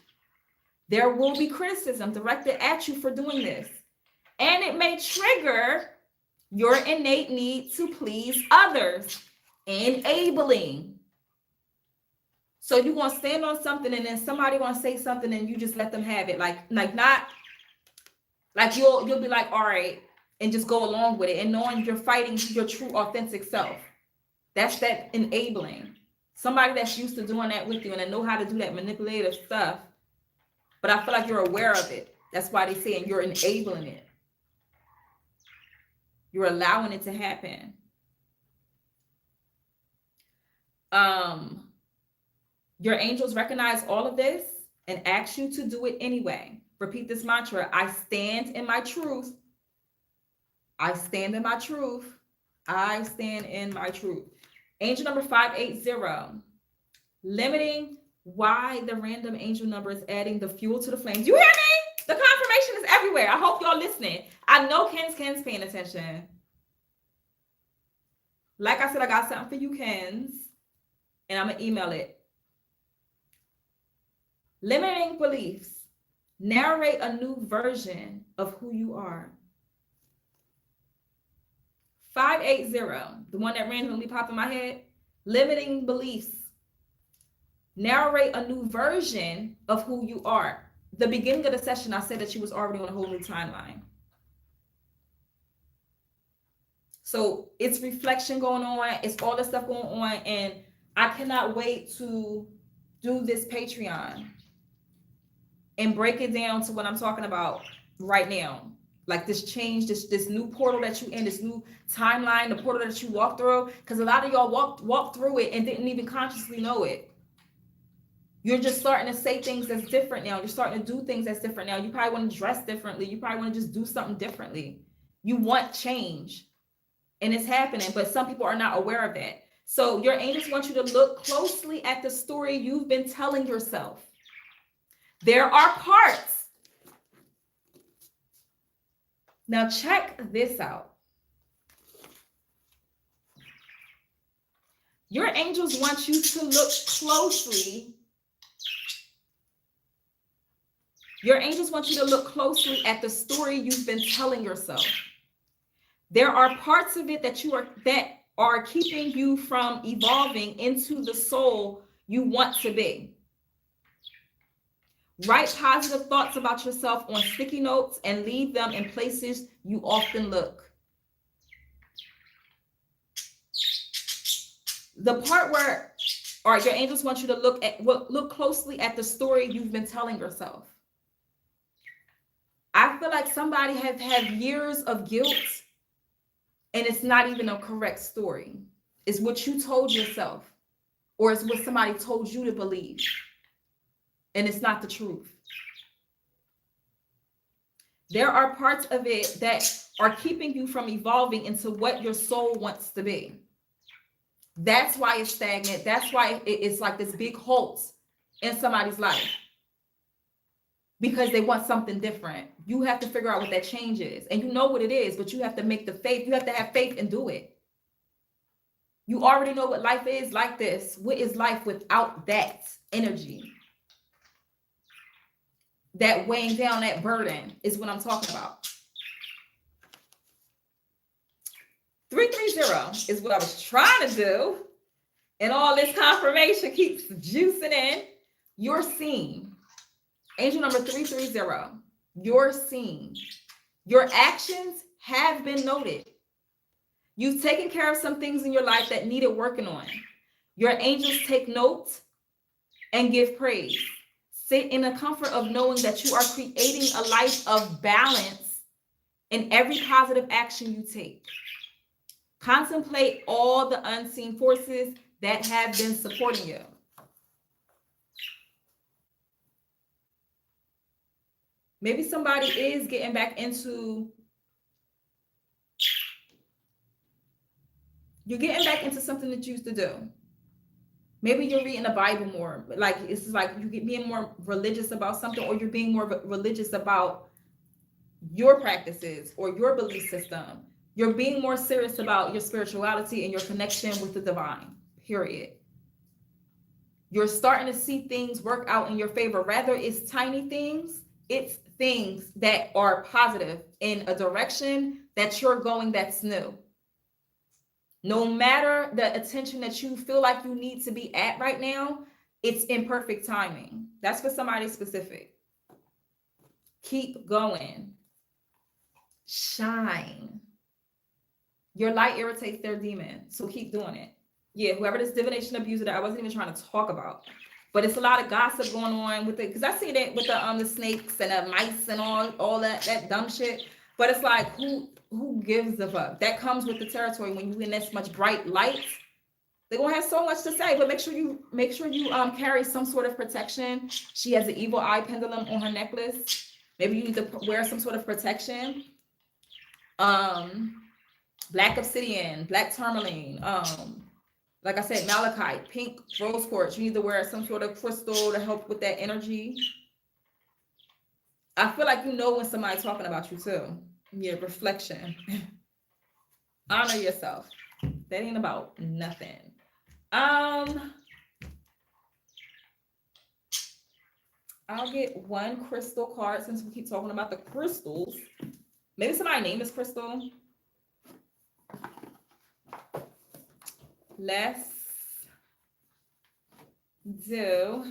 There will be criticism directed at you for doing this, and it may trigger your innate need to please others, enabling. So you're going to stand on something and then somebody going to say something and you just let them have it. Like not, like you'll be like, all right, and just go along with it. And knowing you're fighting your true authentic self. That's that enabling. Somebody that's used to doing that with you and they know how to do that manipulative stuff. But I feel like you're aware of it. That's why they're saying you're enabling it. You're allowing it to happen. Your angels recognize all of this and ask you to do it anyway. Repeat this mantra. I stand in my truth. I stand in my truth. I stand in my truth. Angel number 580. Limiting why the random angel number is adding the fuel to the flames. You hear me? The confirmation is everywhere. I hope y'all listening. I know Ken's paying attention. Like I said, I got something for you, Kens. And I'm going to email it. Limiting beliefs. Narrate a new version of who you are. 580, the one that randomly popped in my head. Limiting beliefs. Narrate a new version of who you are. The beginning of the session, I said that you was already on a whole new timeline. So it's reflection going on. It's all this stuff going on. And I cannot wait to do this Patreon and break it down to what I'm talking about right now. Like this change, this new portal that you in, this new timeline, the portal that you walk through. Because a lot of y'all walked through it and didn't even consciously know it. You're just starting to say things that's different now. You're starting to do things that's different now. You probably want to dress differently. You probably want to just do something differently. You want change. And it's happening, but some people are not aware of that. So your angels want you to look closely at the story you've been telling yourself. There are parts. Now check this out. Your angels want you to look closely. Your angels want you to look closely at the story you've been telling yourself. There are parts of it that are keeping you from evolving into the soul you want to be. Write positive thoughts about yourself on sticky notes and leave them in places you often look. The part where your angels want you to look closely at the story you've been telling yourself. I feel like somebody have had years of guilt. And it's not even a correct story. It's what you told yourself, or it's what somebody told you to believe. And it's not the truth. There are parts of it that are keeping you from evolving into what your soul wants to be. That's why it's stagnant. That's why it's like this big halt in somebody's life, because they want something different. You have to figure out what that change is, and you know what it is, but you have to make the faith. You have to have faith and do it. You already know what life is like this. What is life without that energy? That weighing down, that burden is what I'm talking about. 330 is what I was trying to do. And all this confirmation keeps juicing in. You're seen. Angel number 330. You're seen. Your actions have been noted. You've taken care of some things in your life that needed working on. Your angels take note and give praise. Sit in the comfort of knowing that you are creating a life of balance in every positive action you take. Contemplate all the unseen forces that have been supporting you. Maybe somebody is getting back into, you're getting back into something that you used to do. Maybe you're reading the Bible more. Like, it's like you get being more religious about something, or you're being more religious about your practices or your belief system. You're being more serious about your spirituality and your connection with the divine, period. You're starting to see things work out in your favor. Rather, it's tiny things. It's things that are positive in a direction that you're going that's new. No matter the attention that you feel like you need to be at right now, it's in perfect timing. That's for somebody specific. Keep going. Shine. Your light irritates their demon, so keep doing it. Yeah, whoever this divination abuser that I wasn't even trying to talk about, but it's a lot of gossip going on with it, because I see that with the snakes and the mice and all that dumb shit. But it's like, who gives a fuck? That comes with the territory. When you in this much bright light, they're gonna have so much to say. But make sure you carry some sort of protection. She has an evil eye pendulum on her necklace. Maybe you need to wear some sort of protection. Black obsidian, black tourmaline, like I said, malachite, pink rose quartz. You need to wear some sort of crystal to help with that energy. I feel like you know when somebody's talking about you too. Yeah, reflection. Honor yourself. That ain't about nothing. I'll get one crystal card since we keep talking about the crystals. Maybe somebody's name is Crystal. Let's do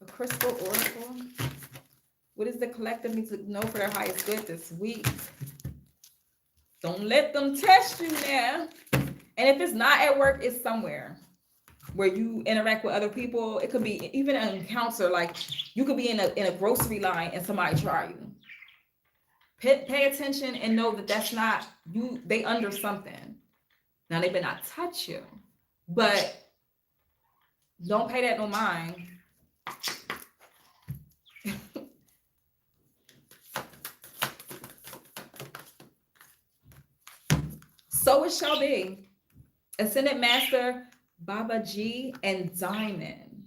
a crystal oracle. What does the collective need to know for their highest good this week? Don't let them test you now. And if it's not at work, it's somewhere where you interact with other people. It could be even an encounter, like you could be in a grocery line and somebody try you. Pay attention and know that that's not you. They under something. Now they may not touch you, but don't pay that no mind. So it shall be. Ascended Master Baba G and Diamond.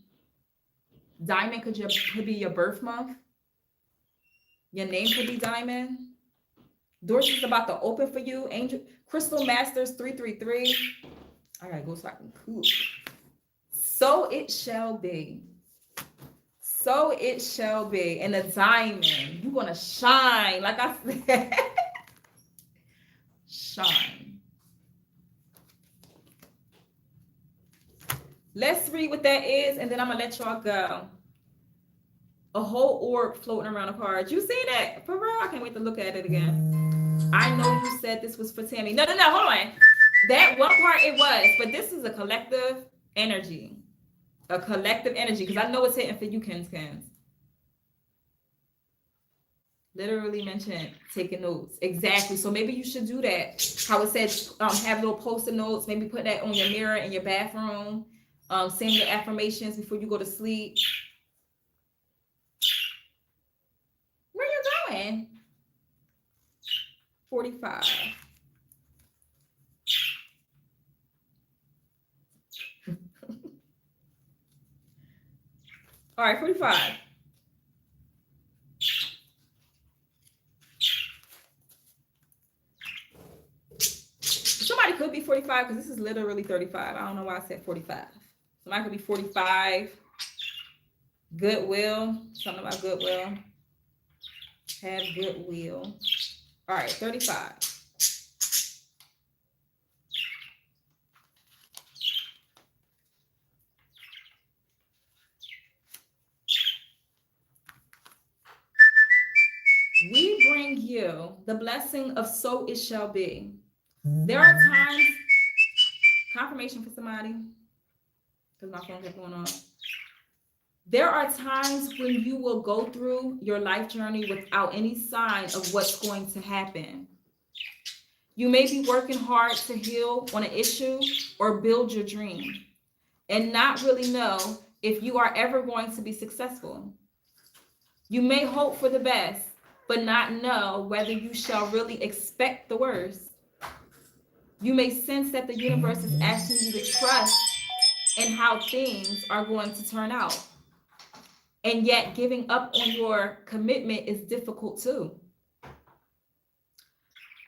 Diamond could be your birth month. Your name could be Diamond. Doors is about to open for you. Angel Crystal Masters 333. I gotta go so I can cook. So it shall be. So it shall be. And the diamond, you're gonna shine, like I said. Shine. Let's read what that is, and then I'm gonna let y'all go. A whole orb floating around a card. You see that? For real? I can't wait to look at it again. I know you said this was for Tammy. No, hold on. That one part it was, but this is a collective energy. A collective energy, because I know it's hitting for you, Kins. Literally mentioned taking notes. Exactly. So maybe you should do that. How it says, have little post-it notes. Maybe put that on your mirror in your bathroom. Saying your affirmations before you go to sleep. 45. All right, 45. Somebody could be 45 because this is literally 35. I don't know why I said 45. Somebody could be 45. Goodwill. Something about goodwill. Have goodwill. All right, 35. We bring you the blessing of so it shall be. There are times, confirmation for somebody, because my phone kept going on. There are times when you will go through your life journey without any sign of what's going to happen. You may be working hard to heal on an issue or build your dream and not really know if you are ever going to be successful. You may hope for the best, but not know whether you shall really expect the worst. You may sense that the universe is asking you to trust in how things are going to turn out. And yet giving up on your commitment is difficult too.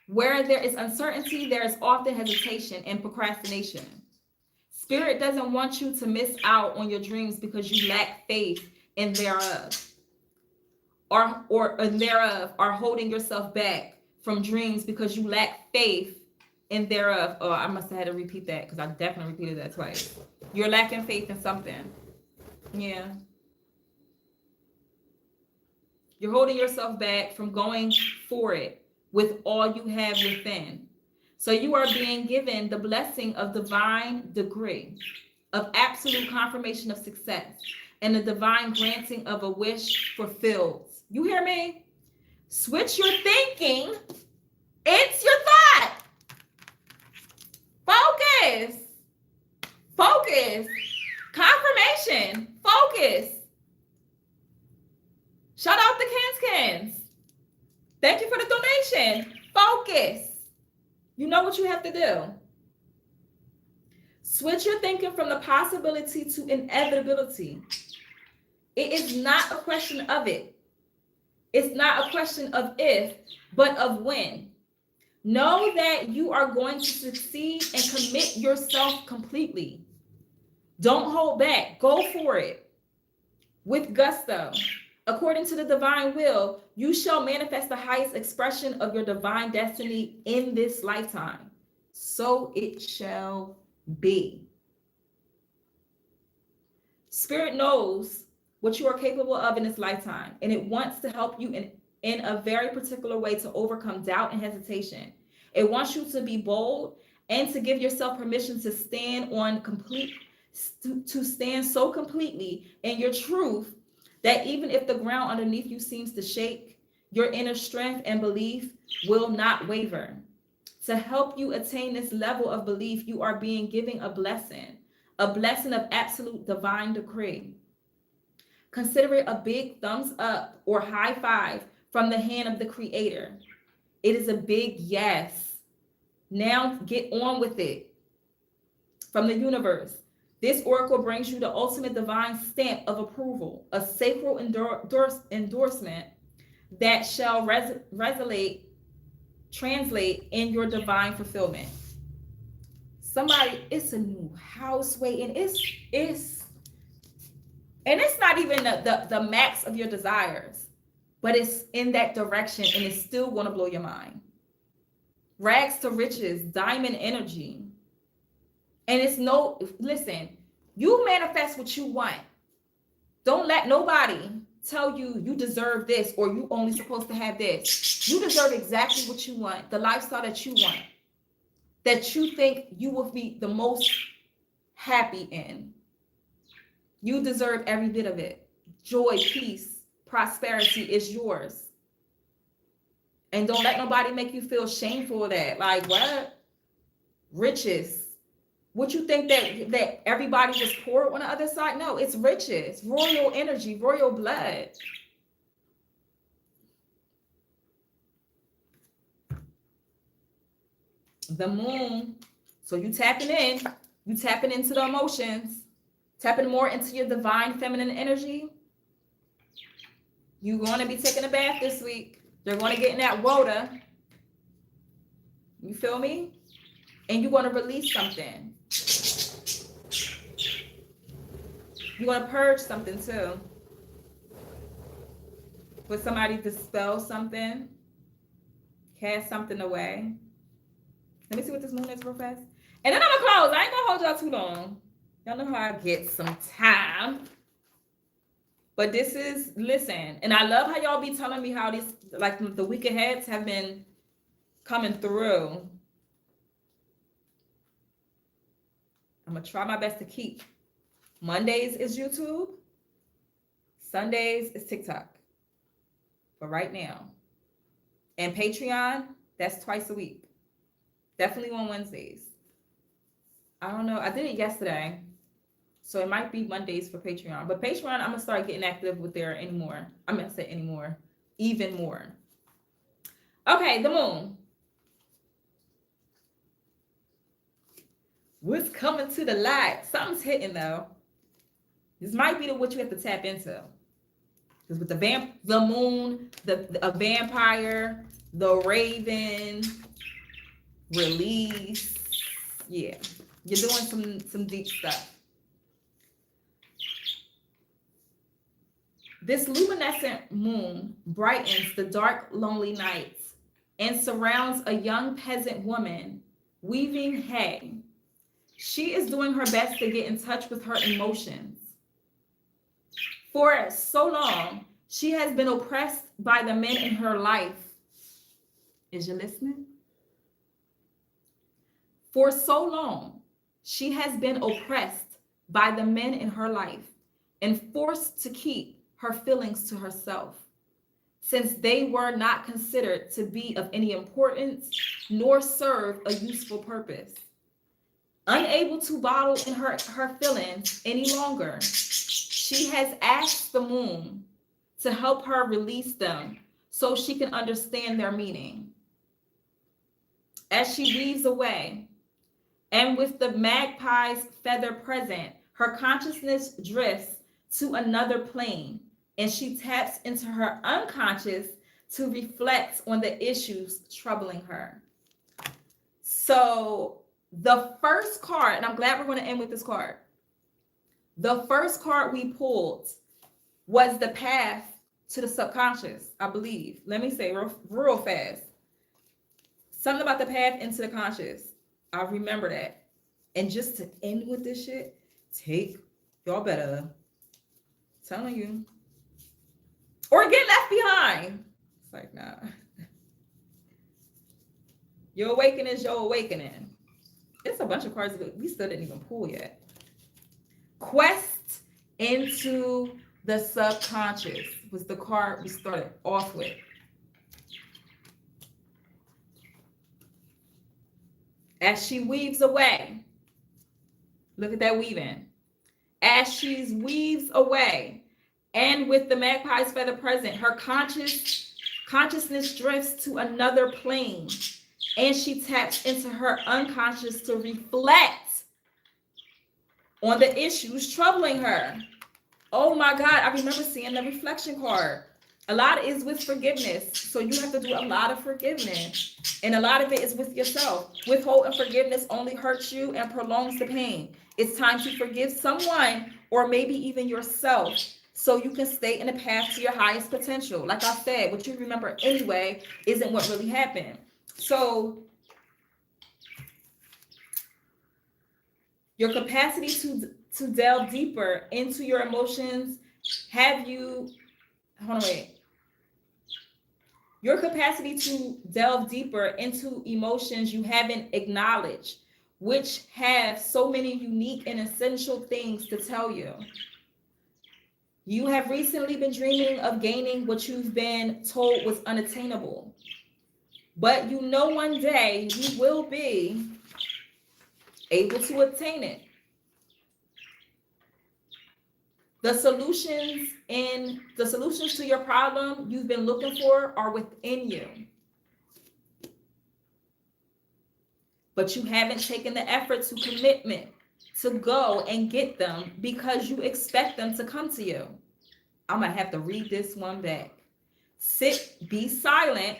Where there is uncertainty, there is often hesitation and procrastination. Spirit doesn't want you to miss out on your dreams because you lack faith in thereof. Or thereof are holding yourself back from dreams because you lack faith in thereof. Oh, I must have had to repeat that because I definitely repeated that twice. You're lacking faith in something. Yeah. You're holding yourself back from going for it with all you have within. So you are being given the blessing of divine degree, of absolute confirmation of success, and the divine granting of a wish fulfilled. You hear me? Switch your thinking. It's your thought. Focus. Focus. Confirmation. Focus. Shout out the cans. Thank you for the donation. Focus. You know what you have to do. Switch your thinking from the possibility to inevitability. It is not a question of it. It's not a question of if, but of when. Know that you are going to succeed and commit yourself completely. Don't hold back. Go for it with gusto. According to the divine will, you shall manifest the highest expression of your divine destiny in this lifetime. So it shall be. Spirit knows what you are capable of in this lifetime, and it wants to help you in a very particular way to overcome doubt and hesitation. It wants you to be bold and to give yourself permission to stand so completely in your truth that even if the ground underneath you seems to shake, your inner strength and belief will not waver. To help you attain this level of belief, you are being given a blessing of absolute divine decree. Consider it a big thumbs up or high five from the hand of the Creator. It is a big yes. Now get on with it. From the universe, this oracle brings you the ultimate divine stamp of approval, a sacred endorsement that shall translate in your divine fulfillment. Somebody, it's a new house waiting. And it's not even the max of your desires, but it's in that direction and it's still going to blow your mind. Rags to riches, diamond energy. And listen, you manifest what you want. Don't let nobody tell you you deserve this or you only supposed to have this. You deserve exactly what you want, the lifestyle that you want, that you think you will be the most happy in. You deserve every bit of it. Joy, peace, prosperity is yours. And don't let nobody make you feel shameful of that. Like, what? Riches. Would you think that everybody was poor on the other side? No, it's riches, royal energy, royal blood. The moon. So you tapping in. You tapping into the emotions. Tapping more into your divine feminine energy. You're going to be taking a bath this week. You're going to get in that water. You feel me? And you're going to release something. You're going to purge something too. For somebody to dispel something. Cast something away. Let me see what this moon is real fast. And then I'm going to close. I ain't going to hold y'all too long. Y'all know how I get some time. But this is, listen, and I love how y'all be telling me how these, like the week aheads have been coming through. I'm going to try my best to keep. Mondays is YouTube. Sundays is TikTok. For right now. And Patreon, that's twice a week. Definitely on Wednesdays. I don't know. I did it yesterday. So it might be Mondays for Patreon. But Patreon, I'm going to start getting active with there anymore. I'm going to say anymore. Even more. Okay, the moon. What's coming to the light? Something's hitting, though. This might be what you have to tap into. Because with the moon, a vampire, the raven, release. Yeah. You're doing some deep stuff. This luminescent moon brightens the dark, lonely nights and surrounds a young peasant woman weaving hay. She is doing her best to get in touch with her emotions. For so long, she has been oppressed by the men in her life. Is you listening? For so long, she has been oppressed by the men in her life and forced to keep her feelings to herself, since they were not considered to be of any importance nor serve a useful purpose. Unable to bottle in her feelings any longer, she has asked the moon to help her release them so she can understand their meaning. As she weaves away, and with the magpie's feather present, her consciousness drifts to another plane, and she taps into her unconscious to reflect on the issues troubling her. So the first card, and I'm glad we're going to end with this card. The first card we pulled was the path to the subconscious, I believe. Let me say real fast. Something about the path into the conscious. I remember that. And just to end with this shit, y'all better, telling you, or get left behind. It's like, nah. Your awakening is your awakening. It's a bunch of cards that we still didn't even pull yet. Quest into the subconscious was the card we started off with. As she weaves away, look at that weaving. As she weaves away, and with the magpie's feather present, her consciousness drifts to another plane, and she taps into her unconscious to reflect on the issues troubling her. Oh my God, I remember seeing the reflection card. A lot is with forgiveness. So you have to do a lot of forgiveness. And a lot of it is with yourself. Withholding forgiveness only hurts you and prolongs the pain. It's time to forgive someone or maybe even yourself so you can stay in the path to your highest potential. Like I said, what you remember anyway isn't what really happened. So your capacity to delve deeper into your emotions, your capacity to delve deeper into emotions you haven't acknowledged, which have so many unique and essential things to tell you. You have recently been dreaming of gaining what you've been told was unattainable. But you know one day you will be able to attain it. The solutions to your problem you've been looking for are within you. but you haven't taken the effort to commitment to go and get them because you expect them to come to you. I'm going to have to read this one back. Sit, be silent,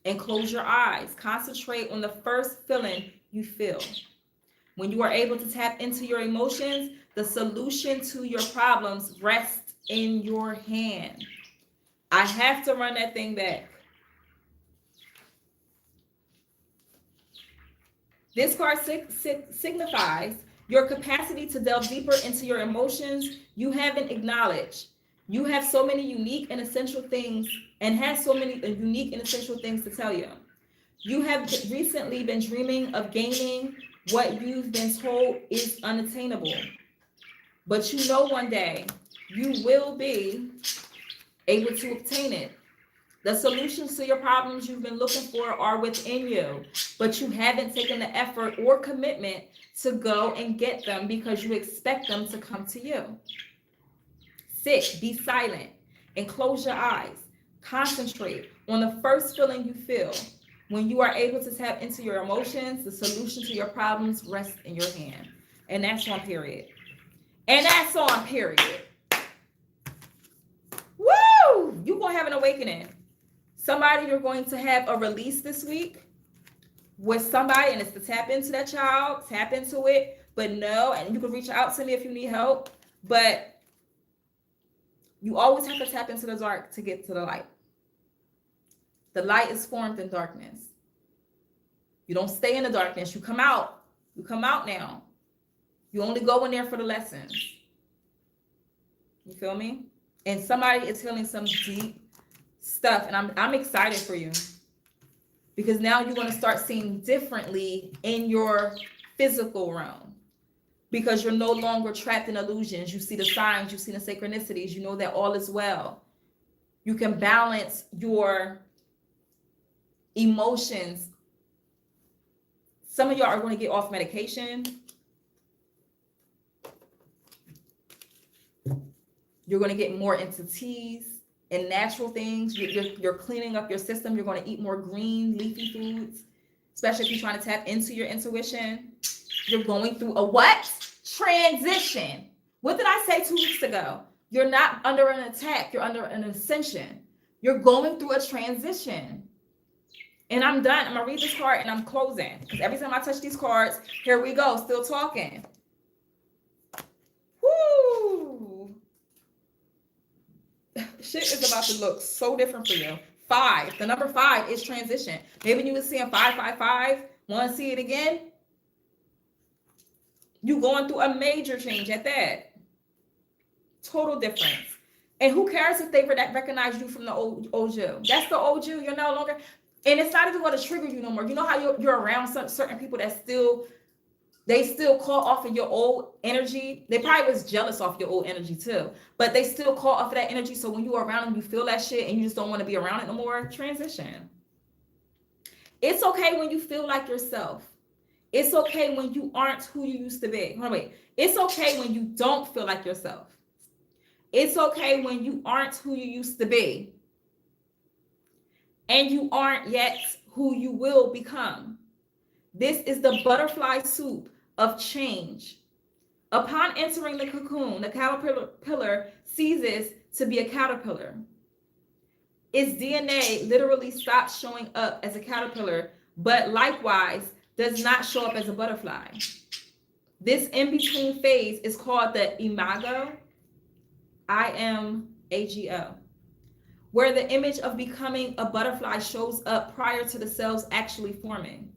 and close your eyes. Concentrate on the first feeling you feel. When you are able to tap into your emotions, the solution to your problems rests in your hand. I have to run that thing back. This card signifies your capacity to delve deeper into your emotions you haven't acknowledged. You have so many unique and essential things and has so many unique and essential things to tell you. You have recently been dreaming of gaining what you've been told is unattainable. But you know one day you will be able to obtain it. The solutions to your problems you've been looking for are within you, but you haven't taken the effort or commitment to go and get them because you expect them to come to you. Sit, be silent, and close your eyes. Concentrate on the first feeling you feel. When you are able to tap into your emotions, the solution to your problems rests in your hand. And that's on period. And that's on period. Woo! You're going to have an awakening. Somebody, you're going to have a release this week with somebody, and it's to tap into that child, tap into it, but no, and you can reach out to me if you need help, but you always have to tap into the dark to get to the light. The light is formed in darkness. You don't stay in the darkness. You come out. You come out now. You only go in there for the lessons. You feel me? And somebody is feeling some deep stuff, and I'm excited for you because now you're going to start seeing differently in your physical realm because you're no longer trapped in illusions. You see the signs, you see the synchronicities, you know that all is well. You can balance your emotions. Some of y'all are going to get off medication. You're going to get more into teas and natural things. You're cleaning up your system. You're going to eat more green, leafy foods, especially if you're trying to tap into your intuition. You're going through a what? Transition. What did I say 2 weeks ago? You're not under an attack. You're under an ascension. You're going through a transition. And I'm done. I'm going to read this card and I'm closing. Because every time I touch these cards, here we go, still talking. Woo! Shit is about to look so different for you. 5. The number 5 is transition. Maybe you were seeing 555. Want to see it again? You going through a major change at that. Total difference. And who cares if they recognize you from the old you? That's the old you. You're no longer... And it's not even going to trigger you no more. You know how you're around certain people that still call off of your old energy. They probably was jealous off your old energy too, but they still call off of that energy. So when you are around them, you feel that shit and you just don't want to be around it no more. Transition. It's okay when you feel like yourself. It's okay when you aren't who you used to be. Hold on, wait. It's okay when you don't feel like yourself. It's okay when you aren't who you used to be. And you aren't yet who you will become. This is the butterfly soup of change. Upon entering the cocoon, the caterpillar ceases to be a caterpillar. Its DNA literally stops showing up as a caterpillar, but likewise does not show up as a butterfly. This in-between phase is called the imago, I-M-A-G-O, where the image of becoming a butterfly shows up prior to the cells actually forming.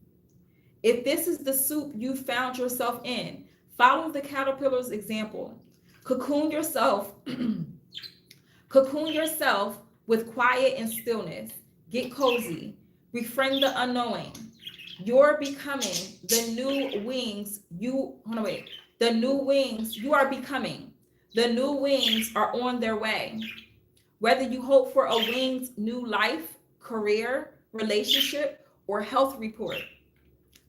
If this is the soup you found yourself in, follow the caterpillar's example. Cocoon yourself with quiet and stillness. Get cozy. Befriend the unknowing. You're becoming the new wings the new wings you are becoming. The new wings are on their way. Whether you hope for a winged new life, career, relationship, or health report,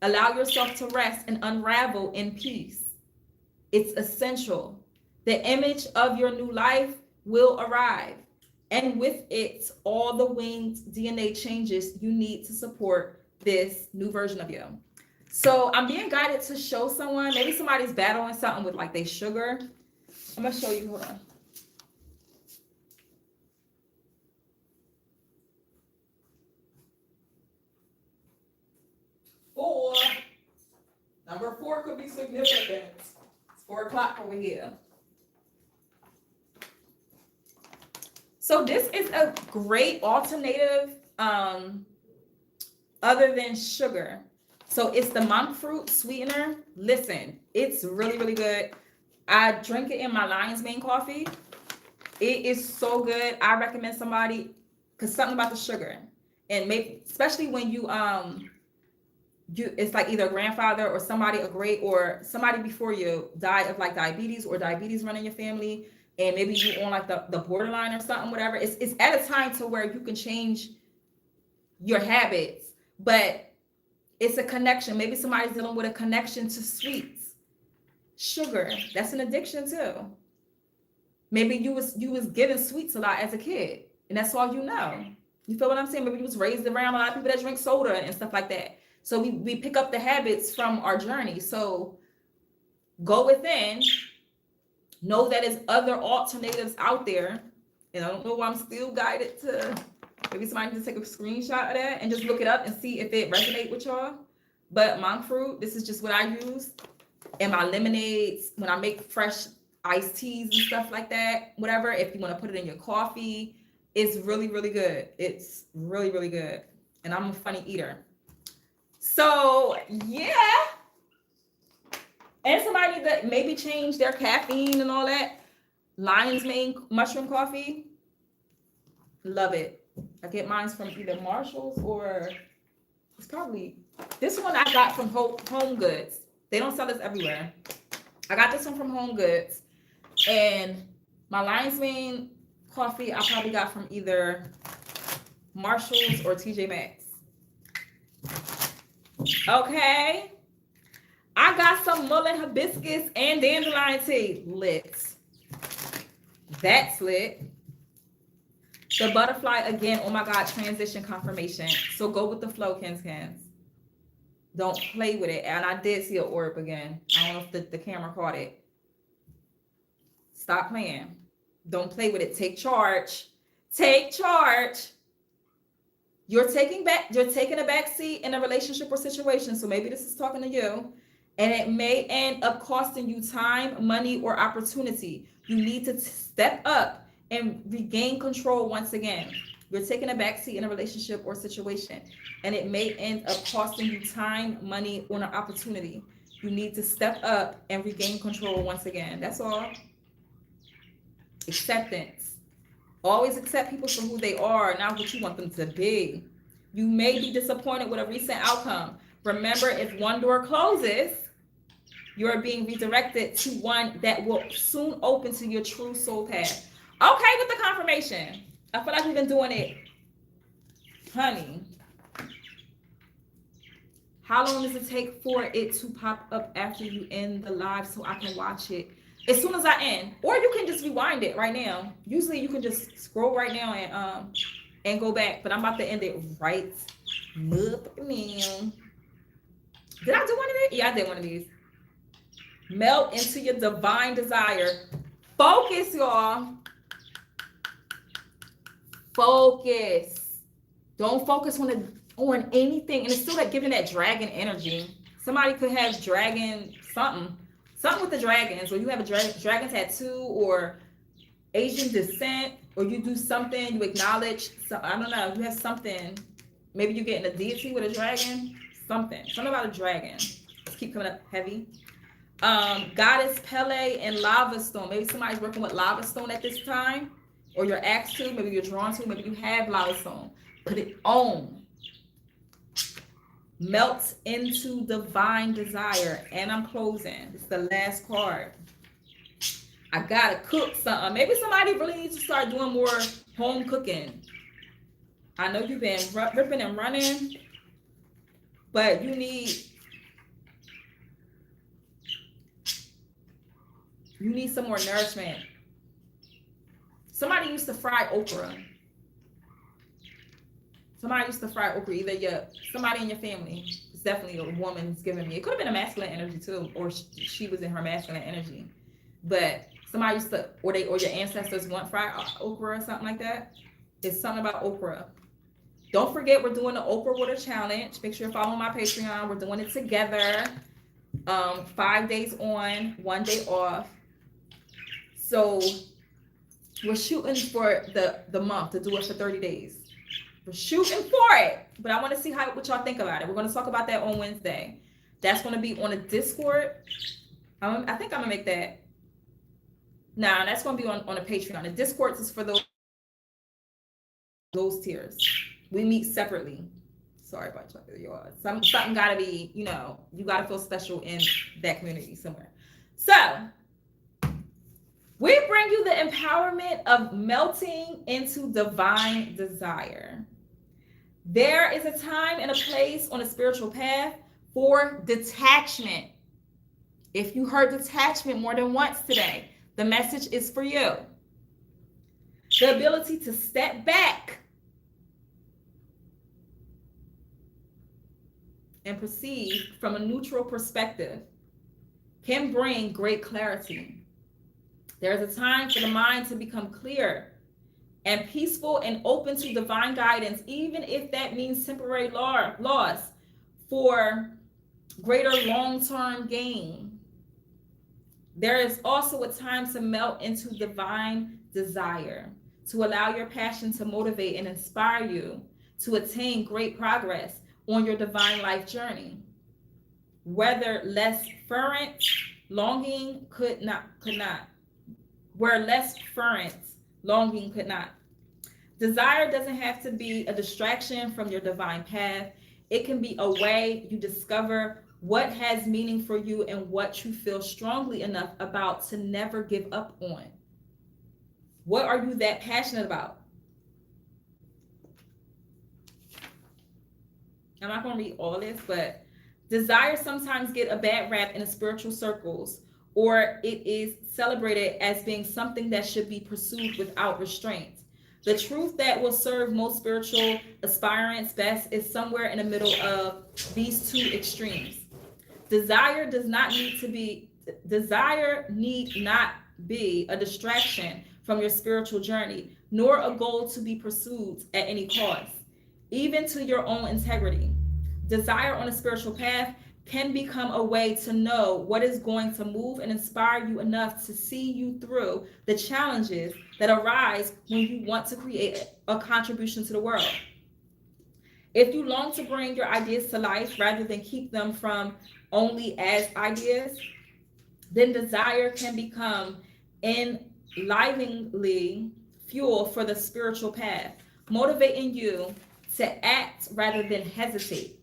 allow yourself to rest and unravel in peace. It's essential. The image of your new life will arrive, and with it, all the winged DNA changes you need to support this new version of you. So I'm being guided to show someone, maybe somebody's battling something with like their sugar. I'm gonna show you, hold on. 4. Number 4 could be significant. It's 4 o'clock over here. So this is a great alternative other than sugar. So it's the monk fruit sweetener. Listen, it's really, really good. I drink it in my lion's mane coffee. It is so good. I recommend somebody, because something about the sugar, and maybe especially when you it's like either a grandfather or somebody or somebody before you died of like diabetes or diabetes running your family, and maybe you on like the borderline or something, whatever. It's at a time to where you can change your habits, but it's a connection. Maybe somebody's dealing with a connection to sweets, sugar. That's an addiction too. Maybe you was given sweets a lot as a kid, and that's all you know. You feel what I'm saying? Maybe you was raised around a lot of people that drink soda and stuff like that. So we pick up the habits from our journey. So go within, know that there's other alternatives out there. And I don't know why I'm still guided to, maybe somebody can take a screenshot of that and just look it up and see if it resonates with y'all. But monk fruit, this is just what I use in my lemonades, when I make fresh iced teas and stuff like that, whatever. If you want to put it in your coffee, it's really, really good. It's really, really good. And I'm a funny eater. So yeah. And somebody needs to maybe change their caffeine and all that. Lion's mane mushroom coffee. Love it. I get mine from either Marshall's or it's probably this one I got from Home Goods. They don't sell this everywhere. I got this one from Home Goods. And my lion's mane coffee I probably got from either Marshall's or TJ Maxx. Okay. I got some mullein hibiscus and dandelion tea. Lit. That's lit. The butterfly again. Oh my God. Transition confirmation. So go with the flow, Kins. Don't play with it. And I did see an orb again. I don't know if the camera caught it. Stop playing. Don't play with it. Take charge. Take charge. You're taking a back seat in a relationship or situation. So maybe this is talking to you. And it may end up costing you time, money, or opportunity. You need to step up and regain control once again. You're taking a back seat in a relationship or situation. And it may end up costing you time, money, or an opportunity. You need to step up and regain control once again. That's all. Acceptance. Always accept people for who they are, not what you want them to be. You may be disappointed with a recent outcome. Remember, if one door closes, you're being redirected to one that will soon open to your true soul path. Okay, with the confirmation. I feel like we've been doing it. Honey, how long does it take for it to pop up after you end the live so I can watch it? As soon as I end, or you can just rewind it right now. Usually you can just scroll right now and go back, but I'm about to end it right now. Did I do one of these? Yeah, I did one of these. Melt into your divine desire. Focus, y'all. Focus. Don't focus on anything. And it's still like giving that dragon energy. Somebody could have dragon something with the dragons, or you have a dragon tattoo, or Asian descent, or you do something, you acknowledge, I don't know, you have something, maybe you're getting a deity with a dragon, something about a dragon. Let's keep coming up heavy. Goddess Pele and lava stone. Maybe somebody's working with lava stone at this time, or you're asked to, maybe you're drawn to, maybe you have lava stone. Put it on. Melt into divine desire. And I'm closing. It's the last card. I gotta cook something. Maybe somebody really needs to start doing more home cooking. I know you've been ripping and running, but you need some more nourishment. Somebody used to fry okra. Either somebody in your family. definitely a woman's giving me. It could have been a masculine energy too, or she was in her masculine energy. But somebody used to, or your ancestors want fried okra or something like that. It's something about okra. Don't forget, we're doing the okra water challenge. Make sure you're following my Patreon. We're doing it together. 5 days on, 1 day off. So we're shooting for the month to do it for 30 days. We're shooting for it, but I want to see what y'all think about it. We're going to talk about that on Wednesday. That's going to be on a Discord. I think I'm gonna make that. Nah, that's going to be on a Patreon. The Discord is for those tiers. We meet separately. Sorry about y'all. Something got to be, you got to feel special in that community somewhere. So we bring you the empowerment of melting into divine desire. There is a time and a place on a spiritual path for detachment. If you heard detachment more than once today, the message is for you. The ability to step back and perceive from a neutral perspective can bring great clarity. There is a time for the mind to become clear and peaceful and open to divine guidance, even if that means temporary loss for greater long-term gain. There is also a time to melt into divine desire, to allow your passion to motivate and inspire you to attain great progress on your divine life journey. Whether less fervent longing could not. Where less fervent longing could not. Desire doesn't have to be a distraction from your divine path. It can be a way you discover what has meaning for you and what you feel strongly enough about to never give up on. What are you that passionate about? I'm not going to read all this, but desire sometimes get a bad rap in the spiritual circles, or it is celebrated as being something that should be pursued without restraint. The truth that will serve most spiritual aspirants best is somewhere in the middle of these two extremes. Desire need not be a distraction from your spiritual journey, nor a goal to be pursued at any cost, even to your own integrity. Desire on a spiritual path can become a way to know what is going to move and inspire you enough to see you through the challenges that arise when you want to create a contribution to the world. If you long to bring your ideas to life rather than keep them from only as ideas, then desire can become enliveningly fuel for the spiritual path, motivating you to act rather than hesitate.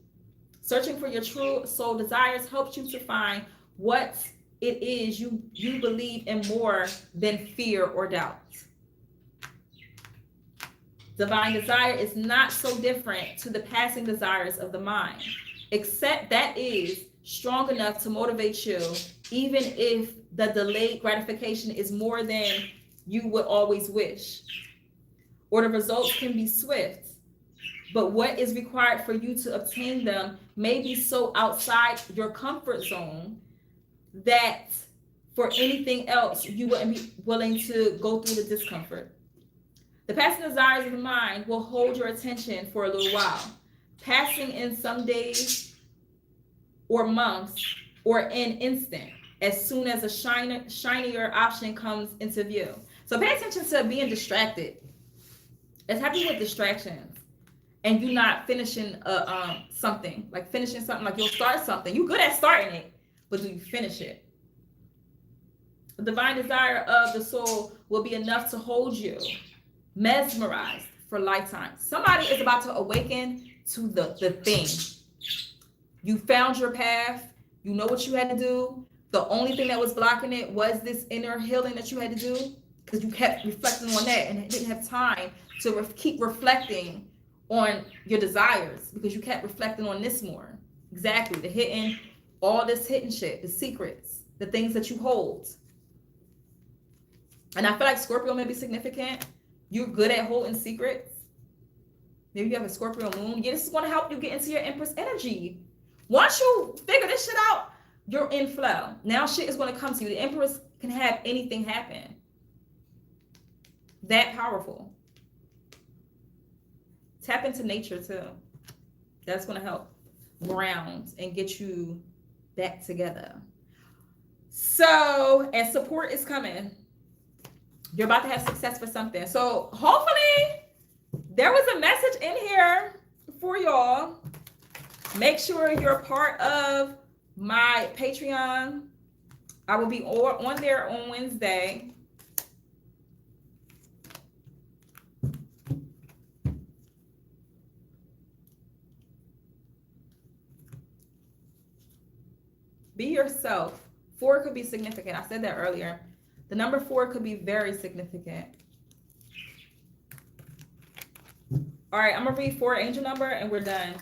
Searching for your true soul desires helps you to find what it is you believe in more than fear or doubt. Divine desire is not so different to the passing desires of the mind, except that is strong enough to motivate you, even if the delayed gratification is more than you would always wish, or the results can be swift. But what is required for you to obtain them may be so outside your comfort zone that for anything else, you wouldn't be willing to go through the discomfort. The passing desires of the mind will hold your attention for a little while, passing in some days or months or an instant, as soon as a shinier option comes into view. So pay attention to being distracted. It's happy with distractions. And you not finishing something, like you'll start something. You're good at starting it, but do you finish it? The divine desire of the soul will be enough to hold you mesmerized for lifetime. Somebody is about to awaken to the thing. You found your path. You know what you had to do. The only thing that was blocking it was this inner healing that you had to do, because you kept reflecting on that and didn't have time to keep reflecting on your desires, because you kept reflecting on this more. Exactly. All this hidden shit, the secrets, the things that you hold. And I feel like Scorpio may be significant. You're good at holding secrets. Maybe you have a Scorpio moon. Yeah, this is going to help you get into your Empress energy. Once you figure this shit out, you're in flow. Now shit is going to come to you. The Empress can have anything happen. That powerful. Tap into nature too. That's going to help ground and get you back together. So, and support is coming. You're about to have success for something. So hopefully there was a message in here for y'all. Make sure you're part of my Patreon. I will be on there on Wednesday. Be yourself. 4 could be significant. I said that earlier. The number 4 could be very significant. All right, I'm going to read 4 angel number and we're done.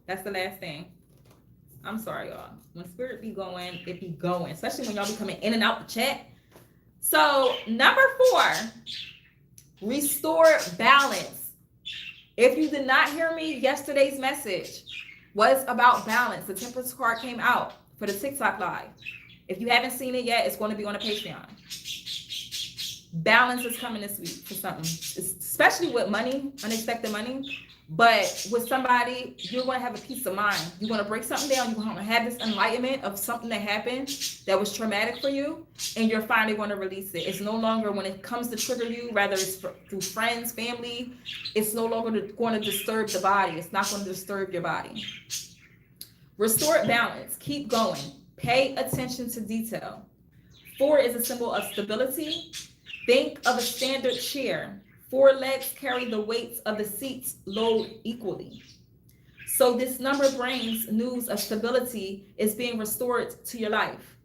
That's the last thing. I'm sorry, y'all. When spirit be going, it be going. Especially when y'all be coming in and out the chat. So, number 4, restore balance. If you did not hear me, yesterday's message was about balance. The Temperance card came out for the TikTok live. If you haven't seen it yet, it's going to be on the Patreon. Balance is coming this week for something, especially with money, unexpected money. But with somebody, you're going to have a peace of mind. You're going to break something down. You're going to have this enlightenment of something that happened that was traumatic for you, and you're finally going to release it. It's no longer, when it comes to trigger you, whether it's through friends, family, it's no longer going to disturb the body. It's not going to disturb your body. Restore balance. Keep going. Pay attention to detail. 4 is a symbol of stability. Think of a standard chair. 4 legs carry the weights of the seats load equally. So this number brings news of stability is being restored to your life.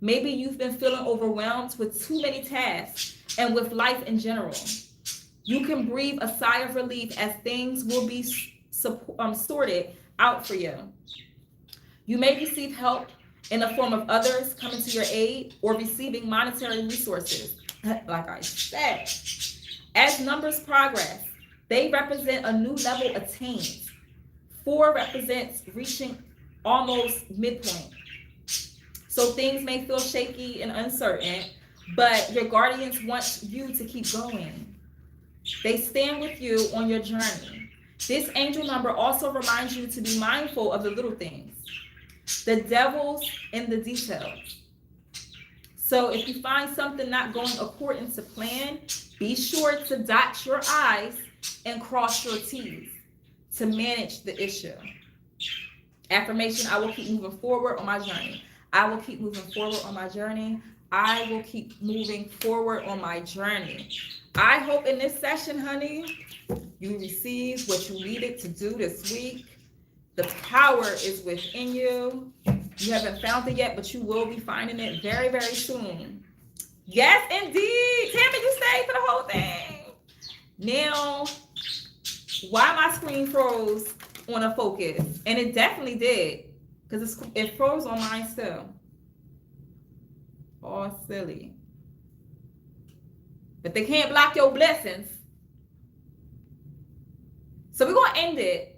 Maybe you've been feeling overwhelmed with too many tasks and with life in general. You can breathe a sigh of relief as things will be sorted out for you. You may receive help in the form of others coming to your aid or receiving monetary resources. Like I said, as numbers progress, they represent a new level attained. 4 represents reaching almost midpoint. So things may feel shaky and uncertain, but your guardians want you to keep going. They stand with you on your journey. This angel number also reminds you to be mindful of the little things. The devil's in the details. So if you find something not going according to plan, be sure to dot your I's and cross your T's to manage the issue. Affirmation: I will keep moving forward on my journey. I will keep moving forward on my journey. I will keep moving forward on my journey. I hope in this session, honey, you received what you needed to do this week. The power is within you. You haven't found it yet, but you will be finding it very, very soon. Yes, indeed. Tammy, you stayed for the whole thing. Now, why my screen froze on a focus? And it definitely did, because it froze on mine still. All silly. But they can't block your blessings. So we're going to end it.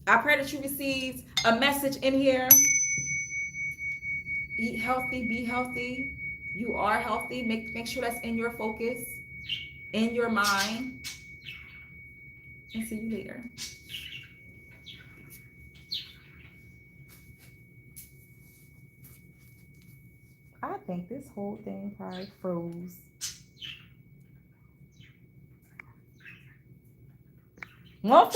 I pray that you received a message in here. Eat healthy, be healthy. You are healthy. Make sure that's in your focus, in your mind. And see you later. I think this whole thing probably froze. One